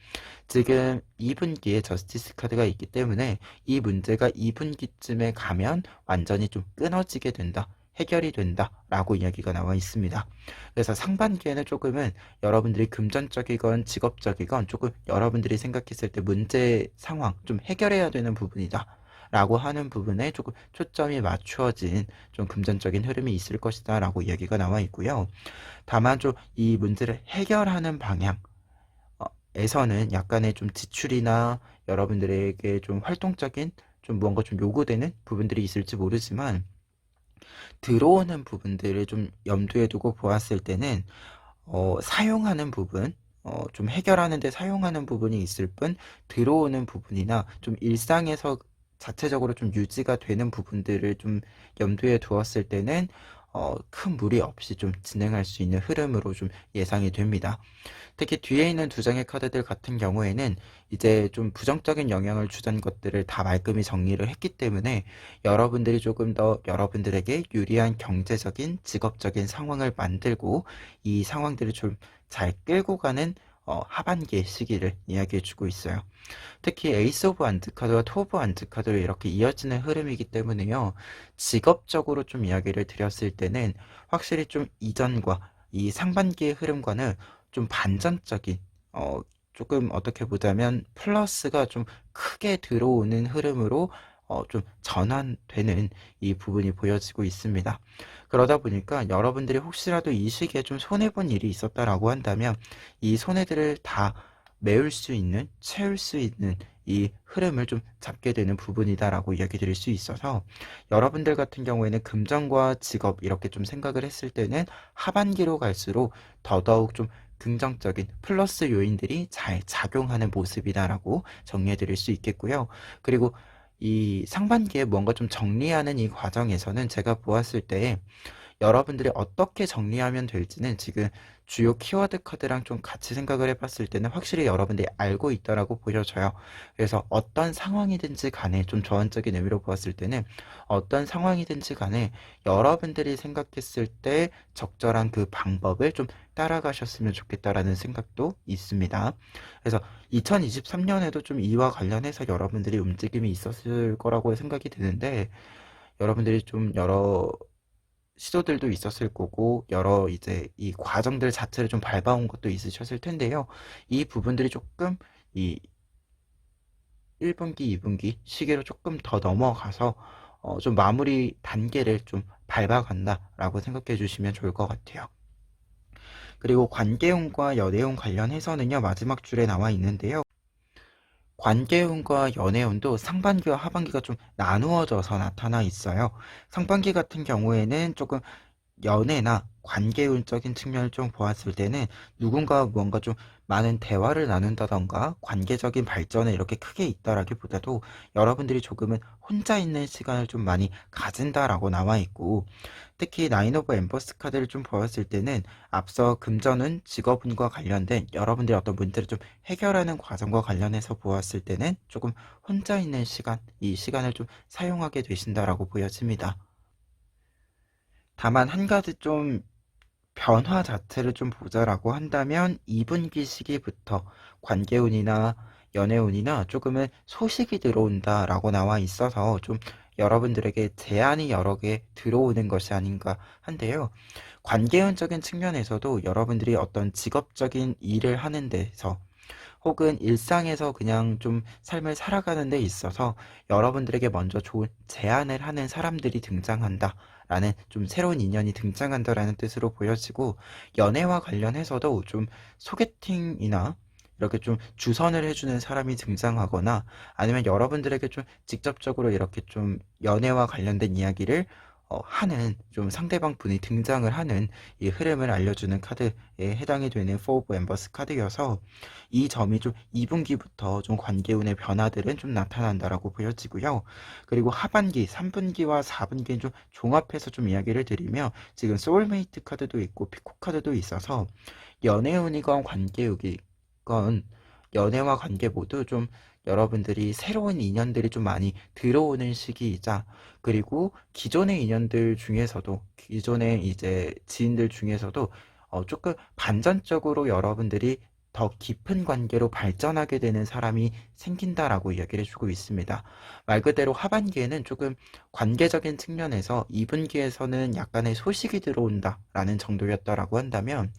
지금 2분기에 저스티스 카드가 있기 때문에 이 문제가 2분기쯤에 가면 완전히 좀 끊어지게 된다, 해결이 된다 라고 이야기가 나와 있습니다. 그래서 상반기에는 조금은 여러분들이 금전적이건 직업적이건 조금 여러분들이 생각했을 때 문제 상황 좀 해결해야 되는 부분이다 라고 하는 부분에 조금 초점이 맞추어진 좀 금전적인 흐름이 있을 것이다 라고 이야기가 나와 있고요. 다만 좀 이 문제를 해결하는 방향 에서는 약간의 좀 지출이나 여러분들에게 좀 활동적인 좀 무언가 좀 요구되는 부분들이 있을지 모르지만, 들어오는 부분들을 좀 염두에 두고 보았을 때는 사용하는 부분, 좀 해결하는 데 사용하는 부분이 있을 뿐, 들어오는 부분이나 좀 일상에서 자체적으로 좀 유지가 되는 부분들을 좀 염두에 두었을 때는 큰 무리 없이 좀 진행할 수 있는 흐름으로 좀 예상이 됩니다. 특히 뒤에 있는 두 장의 카드들 같은 경우에는 이제 좀 부정적인 영향을 주던 것들을 다 말끔히 정리를 했기 때문에 여러분들이 조금 더 여러분들에게 유리한 경제적인, 직업적인 상황을 만들고 이 상황들을 좀 잘 끌고 가는 하반기의 시기를 이야기해 주고 있어요. 특히 에이스 오브 안즈 카드와 투 오브 안즈 카드로 이렇게 이어지는 흐름이기 때문에요. 직업적으로 좀 이야기를 드렸을 때는 확실히 좀 이전과 이 상반기의 흐름과는 좀 반전적인, 조금 어떻게 보자면 플러스가 좀 크게 들어오는 흐름으로 좀 전환되는 이 부분이 보여지고 있습니다. 그러다 보니까 여러분들이 혹시라도 이 시기에 좀 손해본 일이 있었다라고 한다면 이 손해들을 다 메울 수 있는, 채울 수 있는 이 흐름을 좀 잡게 되는 부분이다라고 이야기 드릴 수 있어서, 여러분들 같은 경우에는 금전과 직업 이렇게 좀 생각을 했을 때는 하반기로 갈수록 더더욱 좀 긍정적인 플러스 요인들이 잘 작용하는 모습이다라고 정리해 드릴 수 있겠고요. 그리고 이 상반기에 뭔가 좀 정리하는 이 과정에서는 제가 보았을 때 여러분들이 어떻게 정리하면 될지는 지금 주요 키워드 카드랑 좀 같이 생각을 해봤을 때는 확실히 여러분들이 알고 있다라고 보여져요. 그래서 어떤 상황이든지 간에 좀 조언적인 의미로 보았을 때는 어떤 상황이든지 간에 여러분들이 생각했을 때 적절한 그 방법을 좀 따라가셨으면 좋겠다라는 생각도 있습니다. 그래서 2023년에도 좀 이와 관련해서 여러분들이 움직임이 있었을 거라고 생각이 드는데 여러분들이 좀 여러 시도들도 있었을 거고 여러 이제 이 과정들 자체를 좀 밟아온 것도 있으셨을 텐데요. 이 부분들이 조금 이 1분기, 2분기 시기로 조금 더 넘어가서 좀 마무리 단계를 좀 밟아간다라고 생각해 주시면 좋을 것 같아요. 그리고 관계운과 연애운 관련해서는요, 마지막 줄에 나와 있는데요. 관계운과 연애운도 상반기와 하반기가 좀 나누어져서 나타나 있어요. 상반기 같은 경우에는 조금 연애나 관계운적인 측면을 좀 보았을 때는 누군가와 무언가 좀 많은 대화를 나눈다던가 관계적인 발전에 이렇게 크게 있다라기보다도 여러분들이 조금은 혼자 있는 시간을 좀 많이 가진다라고 나와 있고 특히 나인 오브 엠버스 카드를 좀 보았을 때는 앞서 금전운 직업운과 관련된 여러분들의 어떤 문제를 좀 해결하는 과정과 관련해서 보았을 때는 조금 혼자 있는 시간, 이 시간을 좀 사용하게 되신다라고 보여집니다. 다만 한 가지 좀 변화 자체를 좀 보자라고 한다면 2분기 시기부터 관계운이나 연애운이나 조금은 소식이 들어온다라고 나와 있어서 좀 여러분들에게 제안이 여러 개 들어오는 것이 아닌가 한데요. 관계운적인 측면에서도 여러분들이 어떤 직업적인 일을 하는 데서 혹은 일상에서 그냥 좀 삶을 살아가는 데 있어서 여러분들에게 먼저 좋은 제안을 하는 사람들이 등장한다. 라는 좀 새로운 인연이 등장한다라는 뜻으로 보여지고 연애와 관련해서도 좀 소개팅이나 이렇게 좀 주선을 해주는 사람이 등장하거나 아니면 여러분들에게 좀 직접적으로 이렇게 좀 연애와 관련된 이야기를 하는 좀 상대방 분이 등장을 하는 이 흐름을 알려주는 카드에 해당이 되는 4 오브 엠버스 카드여서 이 점이 좀 2분기부터 좀 관계운의 변화들은 좀 나타난다라고 보여지고요. 그리고 하반기, 3분기와 4분기는 좀 종합해서 좀 이야기를 드리면 지금 소울메이트 카드도 있고 피코 카드도 있어서 연애운이건 관계운이건 연애와 관계 모두 좀 여러분들이 새로운 인연들이 좀 많이 들어오는 시기이자 그리고 기존의 인연들 중에서도 기존의 이제 지인들 중에서도 조금 반전적으로 여러분들이 더 깊은 관계로 발전하게 되는 사람이 생긴다라고 이야기를 해주고 있습니다. 말 그대로 하반기에는 조금 관계적인 측면에서 2분기에서는 약간의 소식이 들어온다라는 정도였다라고 한다면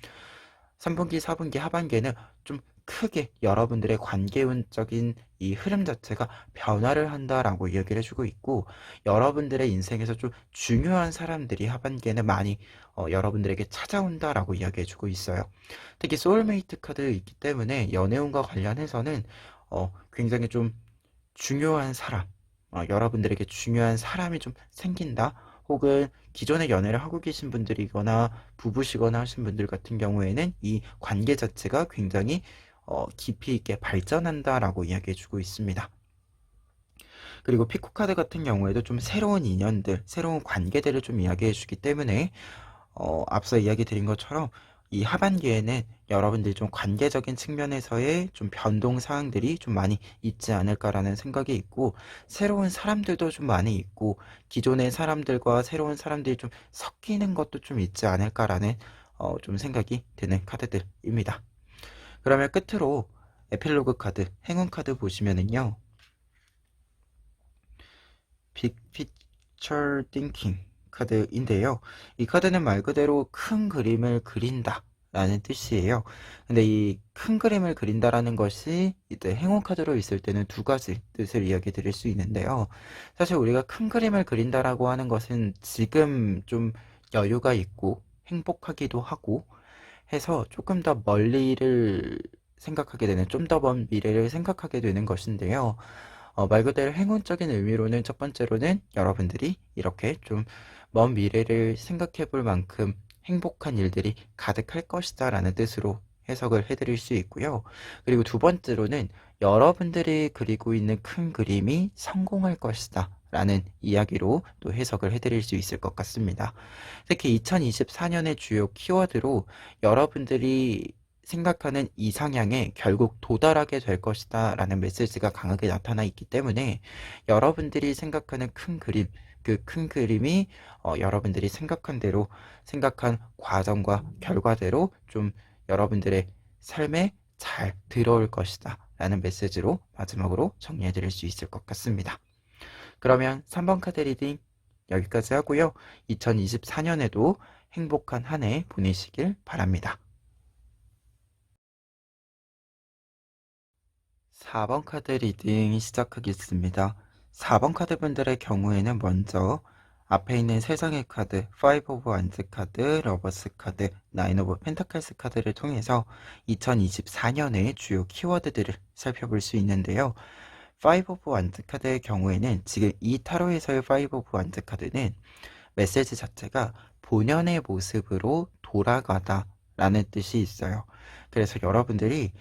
3분기, 4분기, 하반기에는 좀 크게 여러분들의 관계운적인 이 흐름 자체가 변화를 한다라고 이야기를 해주고 있고 여러분들의 인생에서 좀 중요한 사람들이 하반기에는 많이 여러분들에게 찾아온다라고 이야기해주고 있어요. 특히 소울메이트 카드 있기 때문에 연애운과 관련해서는 굉장히 좀 중요한 사람, 여러분들에게 중요한 사람이 좀 생긴다. 혹은 기존에 연애를 하고 계신 분들이거나 부부시거나 하신 분들 같은 경우에는 이 관계 자체가 굉장히 깊이 있게 발전한다라고 이야기해주고 있습니다. 그리고 피코카드 같은 경우에도 좀 새로운 인연들, 새로운 관계들을 좀 이야기해주기 때문에 앞서 이야기 드린 것처럼 이 하반기에는 여러분들이 좀 관계적인 측면에서의 좀 변동 사항들이 좀 많이 있지 않을까라는 생각이 있고 새로운 사람들도 좀 많이 있고 기존의 사람들과 새로운 사람들이 좀 섞이는 것도 좀 있지 않을까라는 좀 생각이 드는 카드들입니다. 그러면 끝으로 에필로그 카드, 행운 카드 보시면은요. 빅 피처 띵킹 카드인데요. 이 카드는 말 그대로 큰 그림을 그린다 라는 뜻이에요. 근데 이 큰 그림을 그린다라는 것이 이제 행운 카드로 있을 때는 두 가지 뜻을 이야기 드릴 수 있는데요. 사실 우리가 큰 그림을 그린다라고 하는 것은 지금 좀 여유가 있고 행복하기도 하고 해서 조금 더 멀리를 생각하게 되는 좀 더 먼 미래를 생각하게 되는 것인데요. 말 그대로 행운적인 의미로는 첫 번째로는 여러분들이 이렇게 좀 먼 미래를 생각해 볼 만큼 행복한 일들이 가득할 것이다 라는 뜻으로 해석을 해드릴 수 있고요. 그리고 두 번째로는 여러분들이 그리고 있는 큰 그림이 성공할 것이다 라는 이야기로 또 해석을 해드릴 수 있을 것 같습니다. 특히 2024년의 주요 키워드로 여러분들이 생각하는 이상향에 결국 도달하게 될 것이다 라는 메시지가 강하게 나타나 있기 때문에 여러분들이 생각하는 큰 그림, 그 큰 그림이 여러분들이 생각한 대로 생각한 과정과 결과대로 좀 여러분들의 삶에 잘 들어올 것이다 라는 메시지로 마지막으로 정리해 드릴 수 있을 것 같습니다. 그러면 3번 카드 리딩 여기까지 하고요. 2024년에도 행복한 한 해 보내시길 바랍니다. 4번 카드 리딩 시작하겠습니다. 4번 카드 분들의 경우에는 먼저 앞에 있는 세상의 카드, 5 오브 완즈 카드, 러버스 카드, 9 오브 펜타클스 카드를 통해서 2024년의 주요 키워드들을 살펴볼 수 있는데요. 5 오브 완즈 카드의 경우에는 지금 이 타로에서의 5 오브 완즈 카드는 메시지 자체가 본연의 모습으로 돌아가다 라는 뜻이 있어요. 그래서 여러분들이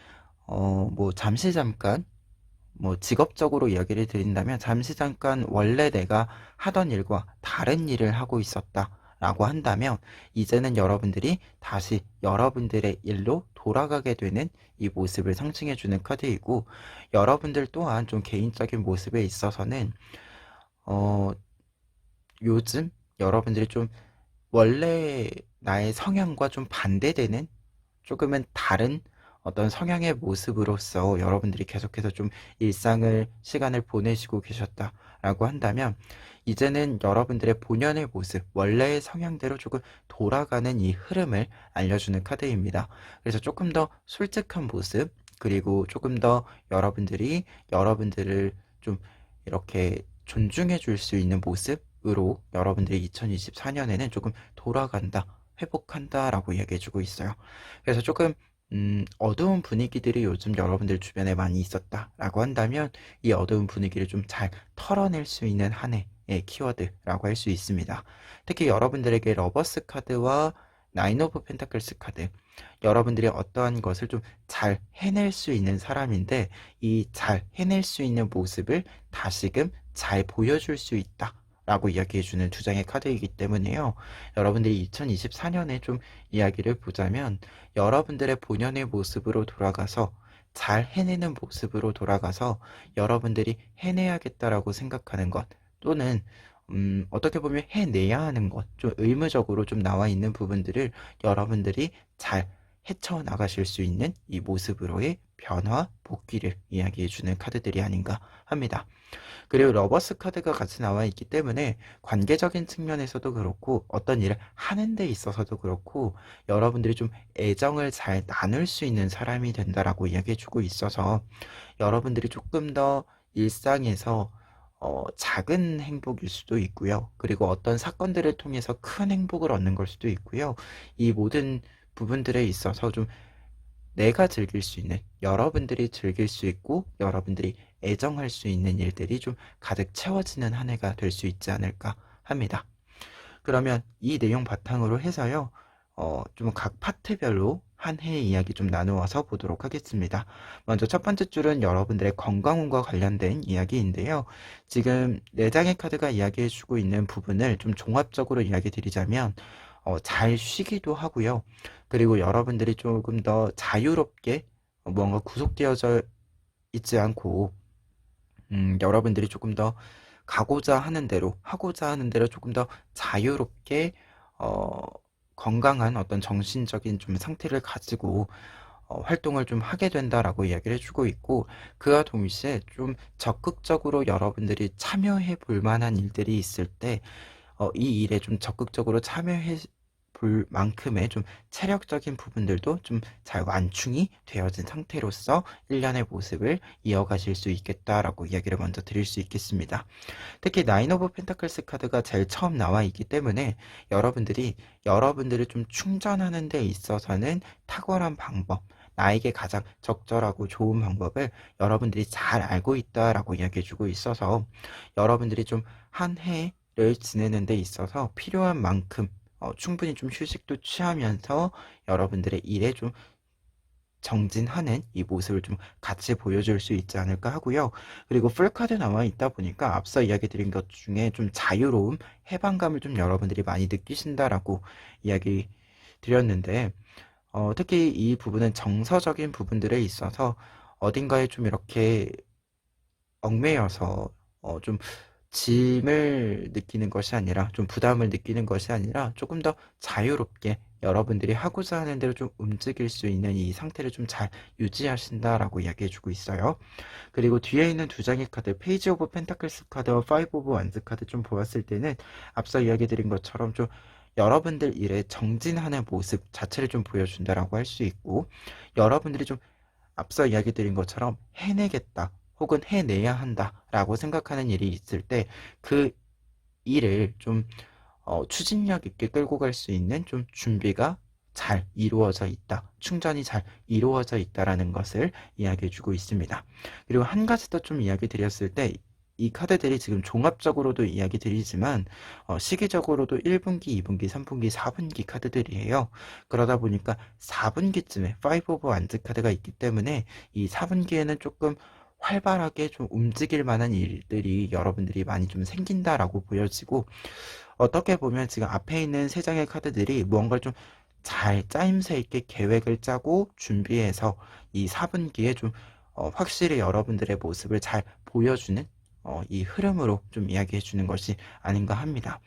뭐 잠시 잠깐 뭐 직업적으로 이야기를 드린다면 잠시 잠깐 원래 내가 하던 일과 다른 일을 하고 있었다 라고 한다면 이제는 여러분들이 다시 여러분들의 일로 돌아가게 되는 이 모습을 상징해 주는 카드이고, 여러분들 또한 좀 개인적인 모습에 있어서는 요즘 여러분들이 좀 원래 나의 성향과 좀 반대되는 조금은 다른 어떤 성향의 모습으로서 여러분들이 계속해서 좀 일상을 시간을 보내시고 계셨다라고 한다면 이제는 여러분들의 본연의 모습, 원래의 성향대로 조금 돌아가는 이 흐름을 알려주는 카드입니다. 그래서 조금 더 솔직한 모습, 그리고 조금 더 여러분들이 여러분들을 좀 이렇게 존중해 줄 수 있는 모습으로 여러분들이 2024년에는 조금 돌아간다, 회복한다라고 얘기해주고 있어요. 그래서 조금 어두운 분위기들이 요즘 여러분들 주변에 많이 있었다라고 한다면 이 어두운 분위기를 좀 잘 털어낼 수 있는 한 해의 키워드라고 할 수 있습니다. 특히 여러분들에게 러버스 카드와 나인 오브 펜타클스 카드, 여러분들이 어떠한 것을 좀 잘 해낼 수 있는 사람인데 이 잘 해낼 수 있는 모습을 다시금 잘 보여줄 수 있다 라고 이야기해주는 두 장의 카드이기 때문에요. 여러분들이 2024년에 좀 이야기를 보자면 여러분들의 본연의 모습으로 돌아가서 잘 해내는 모습으로 돌아가서 여러분들이 해내야겠다라고 생각하는 것, 또는 어떻게 보면 해내야 하는 것, 좀 의무적으로 좀 나와 있는 부분들을 여러분들이 잘 헤쳐나가실 수 있는 이 모습으로의 변화, 복귀를 이야기해주는 카드들이 아닌가 합니다. 그리고 러버스 카드가 같이 나와 있기 때문에 관계적인 측면에서도 그렇고 어떤 일을 하는 데 있어서도 그렇고 여러분들이 좀 애정을 잘 나눌 수 있는 사람이 된다라고 이야기해주고 있어서 여러분들이 조금 더 일상에서 작은 행복일 수도 있고요. 그리고 어떤 사건들을 통해서 큰 행복을 얻는 걸 수도 있고요. 이 모든 부분들에 있어서 좀 내가 즐길 수 있는, 여러분들이 즐길 수 있고 여러분들이 애정할 수 있는 일들이 좀 가득 채워지는 한 해가 될 수 있지 않을까 합니다. 그러면 이 내용 바탕으로 해서요, 좀 각 파트별로 한 해의 이야기 좀 나누어서 보도록 하겠습니다. 먼저 첫 번째 줄은 여러분들의 건강운과 관련된 이야기인데요. 지금 네 장의 카드가 이야기해주고 있는 부분을 좀 종합적으로 이야기 드리자면 잘 쉬기도 하고요. 그리고 여러분들이 조금 더 자유롭게 뭔가 구속되어져 있지 않고 여러분들이 조금 더 가고자 하는 대로 하고자 하는 대로 조금 더 자유롭게 어, 건강한 어떤 정신적인 좀 상태를 가지고 활동을 좀 하게 된다라고 이야기를 해주고 있고, 그와 동시에 좀 적극적으로 여러분들이 참여해 볼 만한 일들이 있을 때 이 일에 좀 적극적으로 참여해 볼 만큼의 좀 체력적인 부분들도 좀 잘 완충이 되어진 상태로서 1년의 모습을 이어가실 수 있겠다라고 이야기를 먼저 드릴 수 있겠습니다. 특히 나인 오브 펜타클스 카드가 제일 처음 나와 있기 때문에 여러분들이 여러분들을 좀 충전하는 데 있어서는 탁월한 방법, 나에게 가장 적절하고 좋은 방법을 여러분들이 잘 알고 있다라고 이야기해주고 있어서 여러분들이 좀 한 해를 지내는 데 있어서 필요한 만큼 충분히 좀 휴식도 취하면서 여러분들의 일에 좀 정진하는 이 모습을 좀 같이 보여줄 수 있지 않을까 하고요. 그리고 풀카드 나와 있다 보니까 앞서 이야기 드린 것 중에 좀 자유로움, 해방감을 좀 여러분들이 많이 느끼신다라고 이야기 드렸는데, 특히 이 부분은 정서적인 부분들에 있어서 어딘가에 좀 이렇게 얽매여서 좀 짐을 느끼는 것이 아니라, 좀 부담을 느끼는 것이 아니라 조금 더 자유롭게 여러분들이 하고자 하는 대로 좀 움직일 수 있는 이 상태를 좀 잘 유지하신다라고 이야기해 주고 있어요. 그리고 뒤에 있는 두 장의 카드, 페이지 오브 펜타클스 카드와 파이브 오브 완즈 카드 좀 보았을 때는 앞서 이야기 드린 것처럼 좀 여러분들 일에 정진하는 모습 자체를 좀 보여준다라고 할 수 있고, 여러분들이 좀 앞서 이야기 드린 것처럼 해내겠다 혹은 해내야 한다라고 생각하는 일이 있을 때 그 일을 좀 추진력 있게 끌고 갈 수 있는 좀 준비가 잘 이루어져 있다, 충전이 잘 이루어져 있다라는 것을 이야기해 주고 있습니다. 그리고 한 가지 더 좀 이야기 드렸을 때, 이 카드들이 지금 종합적으로도 이야기 드리지만 시기적으로도 1분기, 2분기, 3분기, 4분기 카드들이에요. 그러다 보니까 4분기쯤에 5 오브 완즈 카드가 있기 때문에 이 4분기에는 조금 활발하게 좀 움직일 만한 일들이 여러분들이 많이 좀 생긴다라고 보여지고, 어떻게 보면 지금 앞에 있는 세 장의 카드들이 무언가를 좀 잘 짜임새 있게 계획을 짜고 준비해서 이 4분기에 좀 확실히 여러분들의 모습을 잘 보여주는 이 흐름으로 좀 이야기해 주는 것이 아닌가 합니다.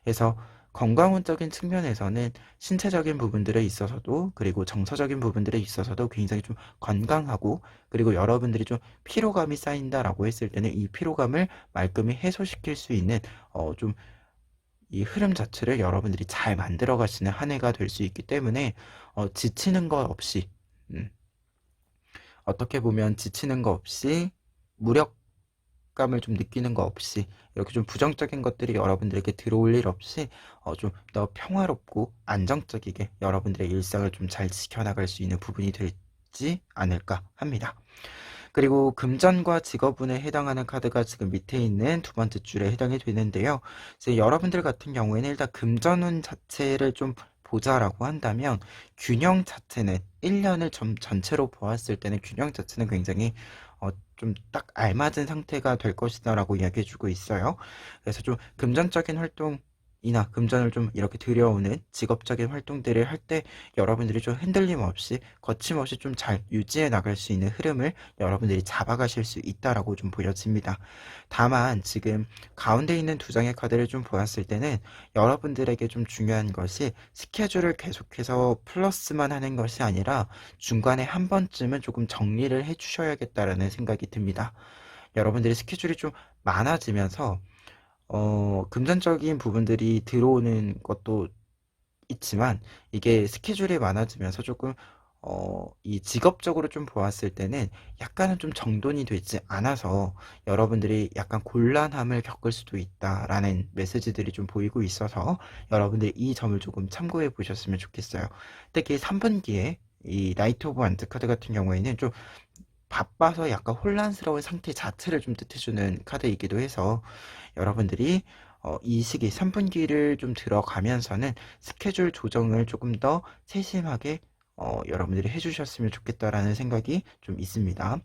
그래서 건강운적인 측면에서는 신체적인 부분들에 있어서도, 그리고 정서적인 부분들에 있어서도 굉장히 좀 건강하고, 그리고 여러분들이 좀 피로감이 쌓인다라고 했을 때는 이 피로감을 말끔히 해소시킬 수 있는 좀 이 흐름 자체를 여러분들이 잘 만들어 가시는 한 해가 될 수 있기 때문에 지치는 것 없이, 음, 어떻게 보면 지치는 거 없이, 무력감을 좀 느끼는 거 없이, 이렇게 좀 부정적인 것들이 여러분들에게 들어올 일 없이 좀 더 평화롭고 안정적이게 여러분들의 일상을 좀 잘 지켜나갈 수 있는 부분이 되지 않을까 합니다. 그리고 금전과 직업운에 해당하는 카드가 지금 밑에 있는 두 번째 줄에 해당이 되는데요. 이제 여러분들 같은 경우에는 일단 금전운 자체를 좀 보자라고 한다면, 균형 자체는 1년을 좀 전체로 보았을 때는 균형 자체는 굉장히 좀 딱 알맞은 상태가 될 것이다라고 이야기해 주고 있어요. 그래서 좀 금전적인 활동이나 금전을 좀 이렇게 들여오는 직업적인 활동들을 할 때 여러분들이 좀 흔들림 없이 거침없이 좀 잘 유지해 나갈 수 있는 흐름을 여러분들이 잡아가실 수 있다라고 좀 보여집니다. 다만 지금 가운데 있는 두 장의 카드를 좀 보았을 때는 여러분들에게 좀 중요한 것이, 스케줄을 계속해서 플러스만 하는 것이 아니라 중간에 한 번쯤은 조금 정리를 해 주셔야겠다라는 생각이 듭니다. 여러분들이 스케줄이 좀 많아지면서 금전적인 부분들이 들어오는 것도 있지만, 이게 스케줄이 많아지면서 조금 이 직업적으로 좀 보았을 때는 약간은 좀 정돈이 되지 않아서 여러분들이 약간 곤란함을 겪을 수도 있다라는 메시지들이 좀 보이고 있어서 여러분들이 이 점을 조금 참고해 보셨으면 좋겠어요. 특히 3분기에 이 나이트 오브 완즈 카드 같은 경우에는 좀 바빠서 약간 혼란스러운 상태 자체를 좀 뜻해주는 카드이기도 해서, 여러분들이 이 시기 3분기를 좀 들어가면서는 스케줄 조정을 조금 더 세심하게 여러분들이 해주셨으면 좋겠다라는 생각이 좀 있습니다.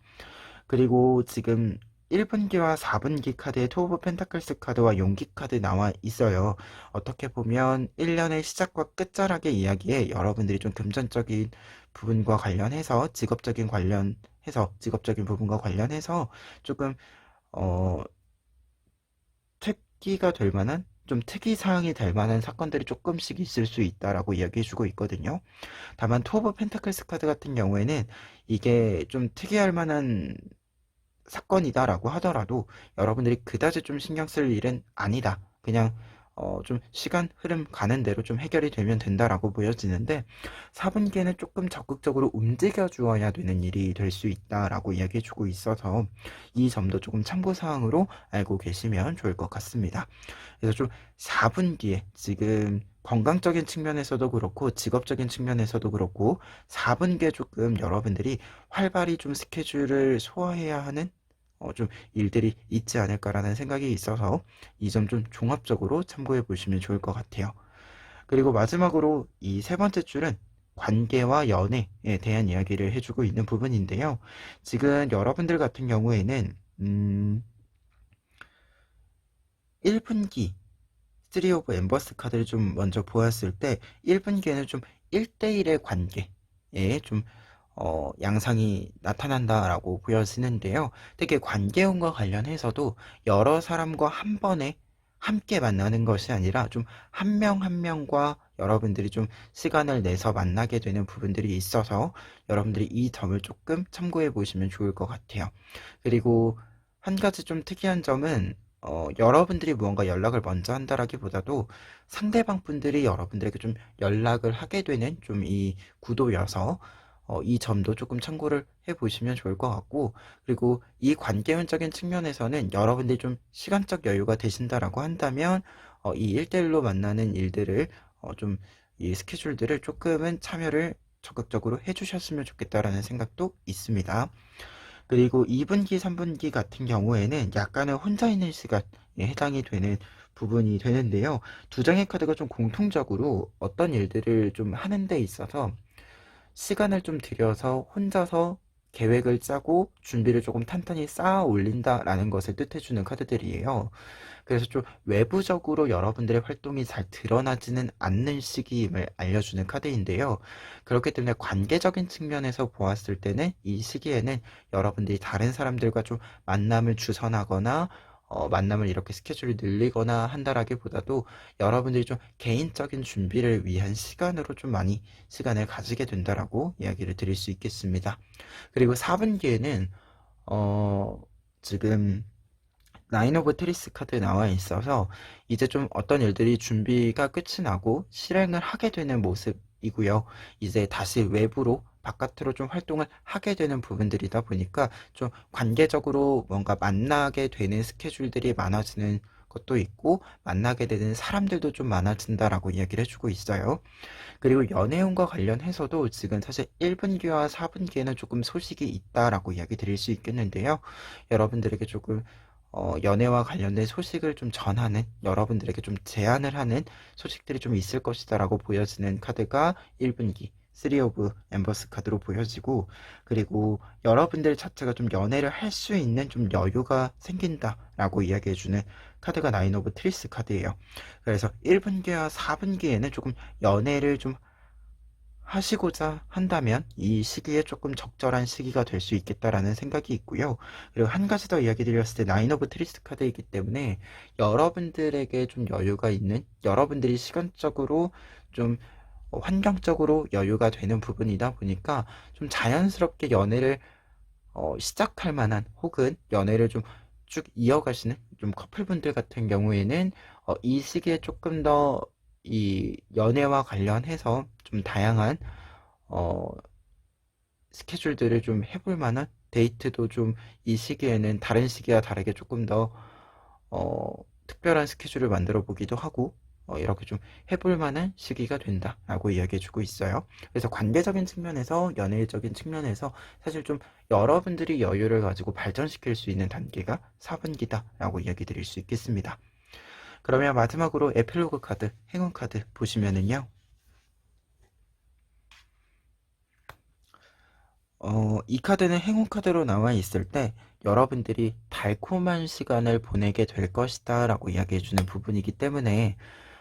그리고 지금 1분기와 4분기 카드에 투 오브 펜타클스 카드와 용기 카드 나와 있어요. 어떻게 보면 1년의 시작과 끝자락의 이야기에 여러분들이 좀 금전적인 부분과 관련해서, 직업적인 부분과 관련해서 조금 어 특기가 될 만한, 좀 특이사항이 될 만한 사건들이 조금씩 있을 수 있다라고 이야기해주고 있거든요. 다만 투 오브 펜타클스 카드 같은 경우에는 이게 좀 특이할 만한 사건이다라고 하더라도 여러분들이 그다지 좀 신경 쓸 일은 아니다, 그냥 좀 시간 흐름 가는 대로 좀 해결이 되면 된다라고 보여지는데, 4분기에는 조금 적극적으로 움직여 주어야 되는 일이 될 수 있다라고 이야기해 주고 있어서 이 점도 조금 참고 사항으로 알고 계시면 좋을 것 같습니다. 그래서 좀 4분기에 지금 건강적인 측면에서도 그렇고 직업적인 측면에서도 그렇고 4분기에 조금 여러분들이 활발히 좀 스케줄을 소화해야 하는 좀 일들이 있지 않을까라는 생각이 있어서 이 점 좀 종합적으로 참고해 보시면 좋을 것 같아요. 그리고 마지막으로 이 세 번째 줄은 관계와 연애에 대한 이야기를 해주고 있는 부분인데요. 지금 여러분들 같은 경우에는 1분기 3 오브 엠버스 카드를 좀 먼저 보았을 때 1분기에는 좀 1대1의 관계에 좀 양상이 나타난다라고 보여지는데요. 특히 관계운과 관련해서도 여러 사람과 한 번에 함께 만나는 것이 아니라 좀 한 명 한 명과 여러분들이 좀 시간을 내서 만나게 되는 부분들이 있어서 여러분들이 이 점을 조금 참고해 보시면 좋을 것 같아요. 그리고 한 가지 좀 특이한 점은 여러분들이 무언가 연락을 먼저 한다라기보다도 상대방 분들이 여러분들에게 좀 연락을 하게 되는 좀 이 구도여서 이 점도 조금 참고를 해 보시면 좋을 것 같고, 그리고 이 관계운적인 측면에서는 여러분들이 좀 시간적 여유가 되신다라고 한다면 이 1대1로 만나는 일들을 좀 이 스케줄들을 조금은 참여를 적극적으로 해 주셨으면 좋겠다라는 생각도 있습니다. 그리고 2분기, 3분기 같은 경우에는 약간은 혼자 있는 시간에 해당이 되는 부분이 되는데요. 두 장의 카드가 좀 공통적으로 어떤 일들을 좀 하는 데 있어서 시간을 좀 들여서 혼자서 계획을 짜고 준비를 조금 탄탄히 쌓아 올린다라는 것을 뜻해주는 카드들이에요. 그래서 좀 외부적으로 여러분들의 활동이 잘 드러나지는 않는 시기임을 알려주는 카드인데요. 그렇기 때문에 관계적인 측면에서 보았을 때는 이 시기에는 여러분들이 다른 사람들과 좀 만남을 주선하거나 만남을 이렇게 스케줄을 늘리거나 한다라기보다도 여러분들이 좀 개인적인 준비를 위한 시간으로 좀 많이 시간을 가지게 된다라고 이야기를 드릴 수 있겠습니다. 그리고 4분기에는 지금 나인 오브 트리스 카드 나와 있어서 이제 좀 어떤 일들이 준비가 끝이 나고 실행을 하게 되는 모습이고요. 이제 다시 외부로 바깥으로 좀 활동을 하게 되는 부분들이다 보니까 좀 관계적으로 뭔가 만나게 되는 스케줄들이 많아지는 것도 있고 만나게 되는 사람들도 좀 많아진다라고 이야기를 해주고 있어요. 그리고 연애운과 관련해서도 지금 사실 1분기와 4분기에는 조금 소식이 있다라고 이야기 드릴 수 있겠는데요. 여러분들에게 조금 연애와 관련된 소식을 좀 전하는, 여러분들에게 좀 제안을 하는 소식들이 좀 있을 것이다라고 보여지는 카드가 1분기 3 오브 엠버스 카드로 보여지고, 그리고 여러분들 자체가 좀 연애를 할 수 있는 좀 여유가 생긴다라고 이야기해주는 카드가 9 오브 트리스 카드예요. 그래서 1분기와 4분기에는 조금 연애를 좀 하시고자 한다면 이 시기에 조금 적절한 시기가 될 수 있겠다라는 생각이 있고요. 그리고 한 가지 더 이야기 드렸을 때 나인 오브 트리스 카드이기 때문에 여러분들에게 좀 여유가 있는, 여러분들이 시간적으로 좀 환경적으로 여유가 되는 부분이다 보니까 좀 자연스럽게 연애를 시작할 만한, 혹은 연애를 좀 쭉 이어가시는 좀 커플분들 같은 경우에는 이 시기에 조금 더 이 연애와 관련해서 좀 다양한 어, 스케줄들을 좀 해볼 만한, 데이트도 좀 이 시기에는 다른 시기와 다르게 조금 더 어, 특별한 스케줄을 만들어 보기도 하고 이렇게 좀 해볼 만한 시기가 된다라고 이야기해주고 있어요. 그래서 관계적인 측면에서, 연애적인 측면에서 사실 좀 여러분들이 여유를 가지고 발전시킬 수 있는 단계가 4분기다라고 이야기 드릴 수 있겠습니다. 그러면 마지막으로 에필로그 카드, 행운 카드 보시면은요. 이 카드는 행운 카드로 나와 있을 때 여러분들이 달콤한 시간을 보내게 될 것이다 라고 이야기해주는 부분이기 때문에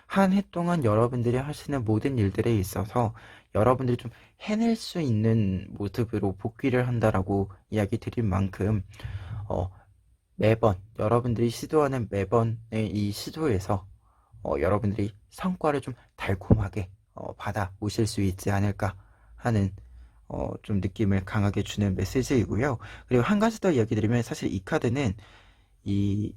한 해 동안 여러분들이 하시는 모든 일들에 있어서 여러분들이 좀 해낼 수 있는 모습으로 복귀를 한다라고 이야기 드린 만큼 어, 매번 여러분들이 시도하는 매번의 이 시도에서 여러분들이 성과를 좀 달콤하게 받아 오실 수 있지 않을까 하는 좀 느낌을 강하게 주는 메시지이고요. 그리고 한 가지 더 이야기 드리면 사실 이 카드는 이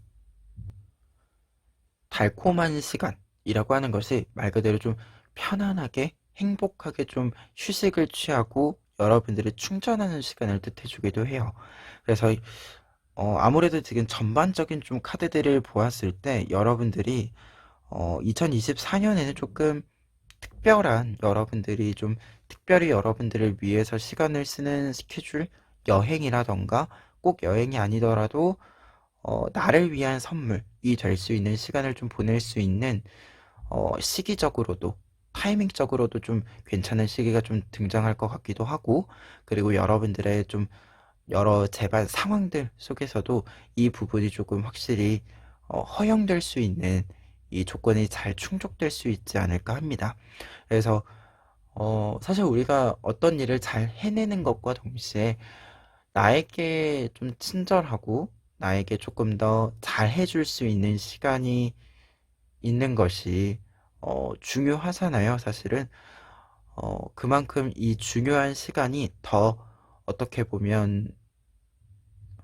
달콤한 시간이라고 하는 것이 말 그대로 좀 편안하게 행복하게 좀 휴식을 취하고 여러분들이 충전하는 시간을 뜻해주기도 해요. 그래서 아무래도 지금 전반적인 좀 카드들을 보았을 때 여러분들이 2024년에는 조금 특별한, 여러분들이 좀 특별히 여러분들을 위해서 시간을 쓰는 스케줄, 여행이라던가 꼭 여행이 아니더라도 나를 위한 선물이 될 수 있는 시간을 좀 보낼 수 있는 시기적으로도 타이밍적으로도 좀 괜찮은 시기가 좀 등장할 것 같기도 하고, 그리고 여러분들의 좀 여러 재반 상황들 속에서도 이 부분이 조금 확실히 허용될 수 있는 이 조건이 잘 충족될 수 있지 않을까 합니다. 그래서 사실 우리가 어떤 일을 잘 해내는 것과 동시에 나에게 좀 친절하고 나에게 조금 더 잘 해줄 수 있는 시간이 있는 것이 중요하잖아요, 사실은. 그만큼 이 중요한 시간이 더 어떻게 보면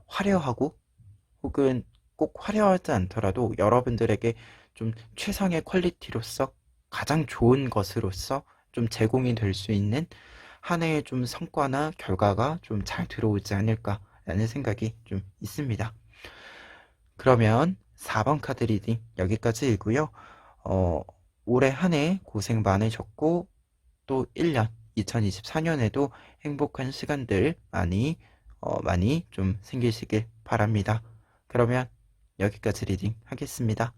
화려하고 혹은 꼭 화려하지 않더라도 여러분들에게 좀 최상의 퀄리티로서 가장 좋은 것으로서 좀 제공이 될 수 있는 한 해의 좀 성과나 결과가 좀 잘 들어오지 않을까라는 생각이 좀 있습니다. 그러면 4번 카드 리딩 여기까지이고요. 어, 올해 한 해 고생 많으셨고 또 1년 2024년에도 행복한 시간들 많이 좀 생기시길 바랍니다. 그러면 여기까지 리딩 하겠습니다.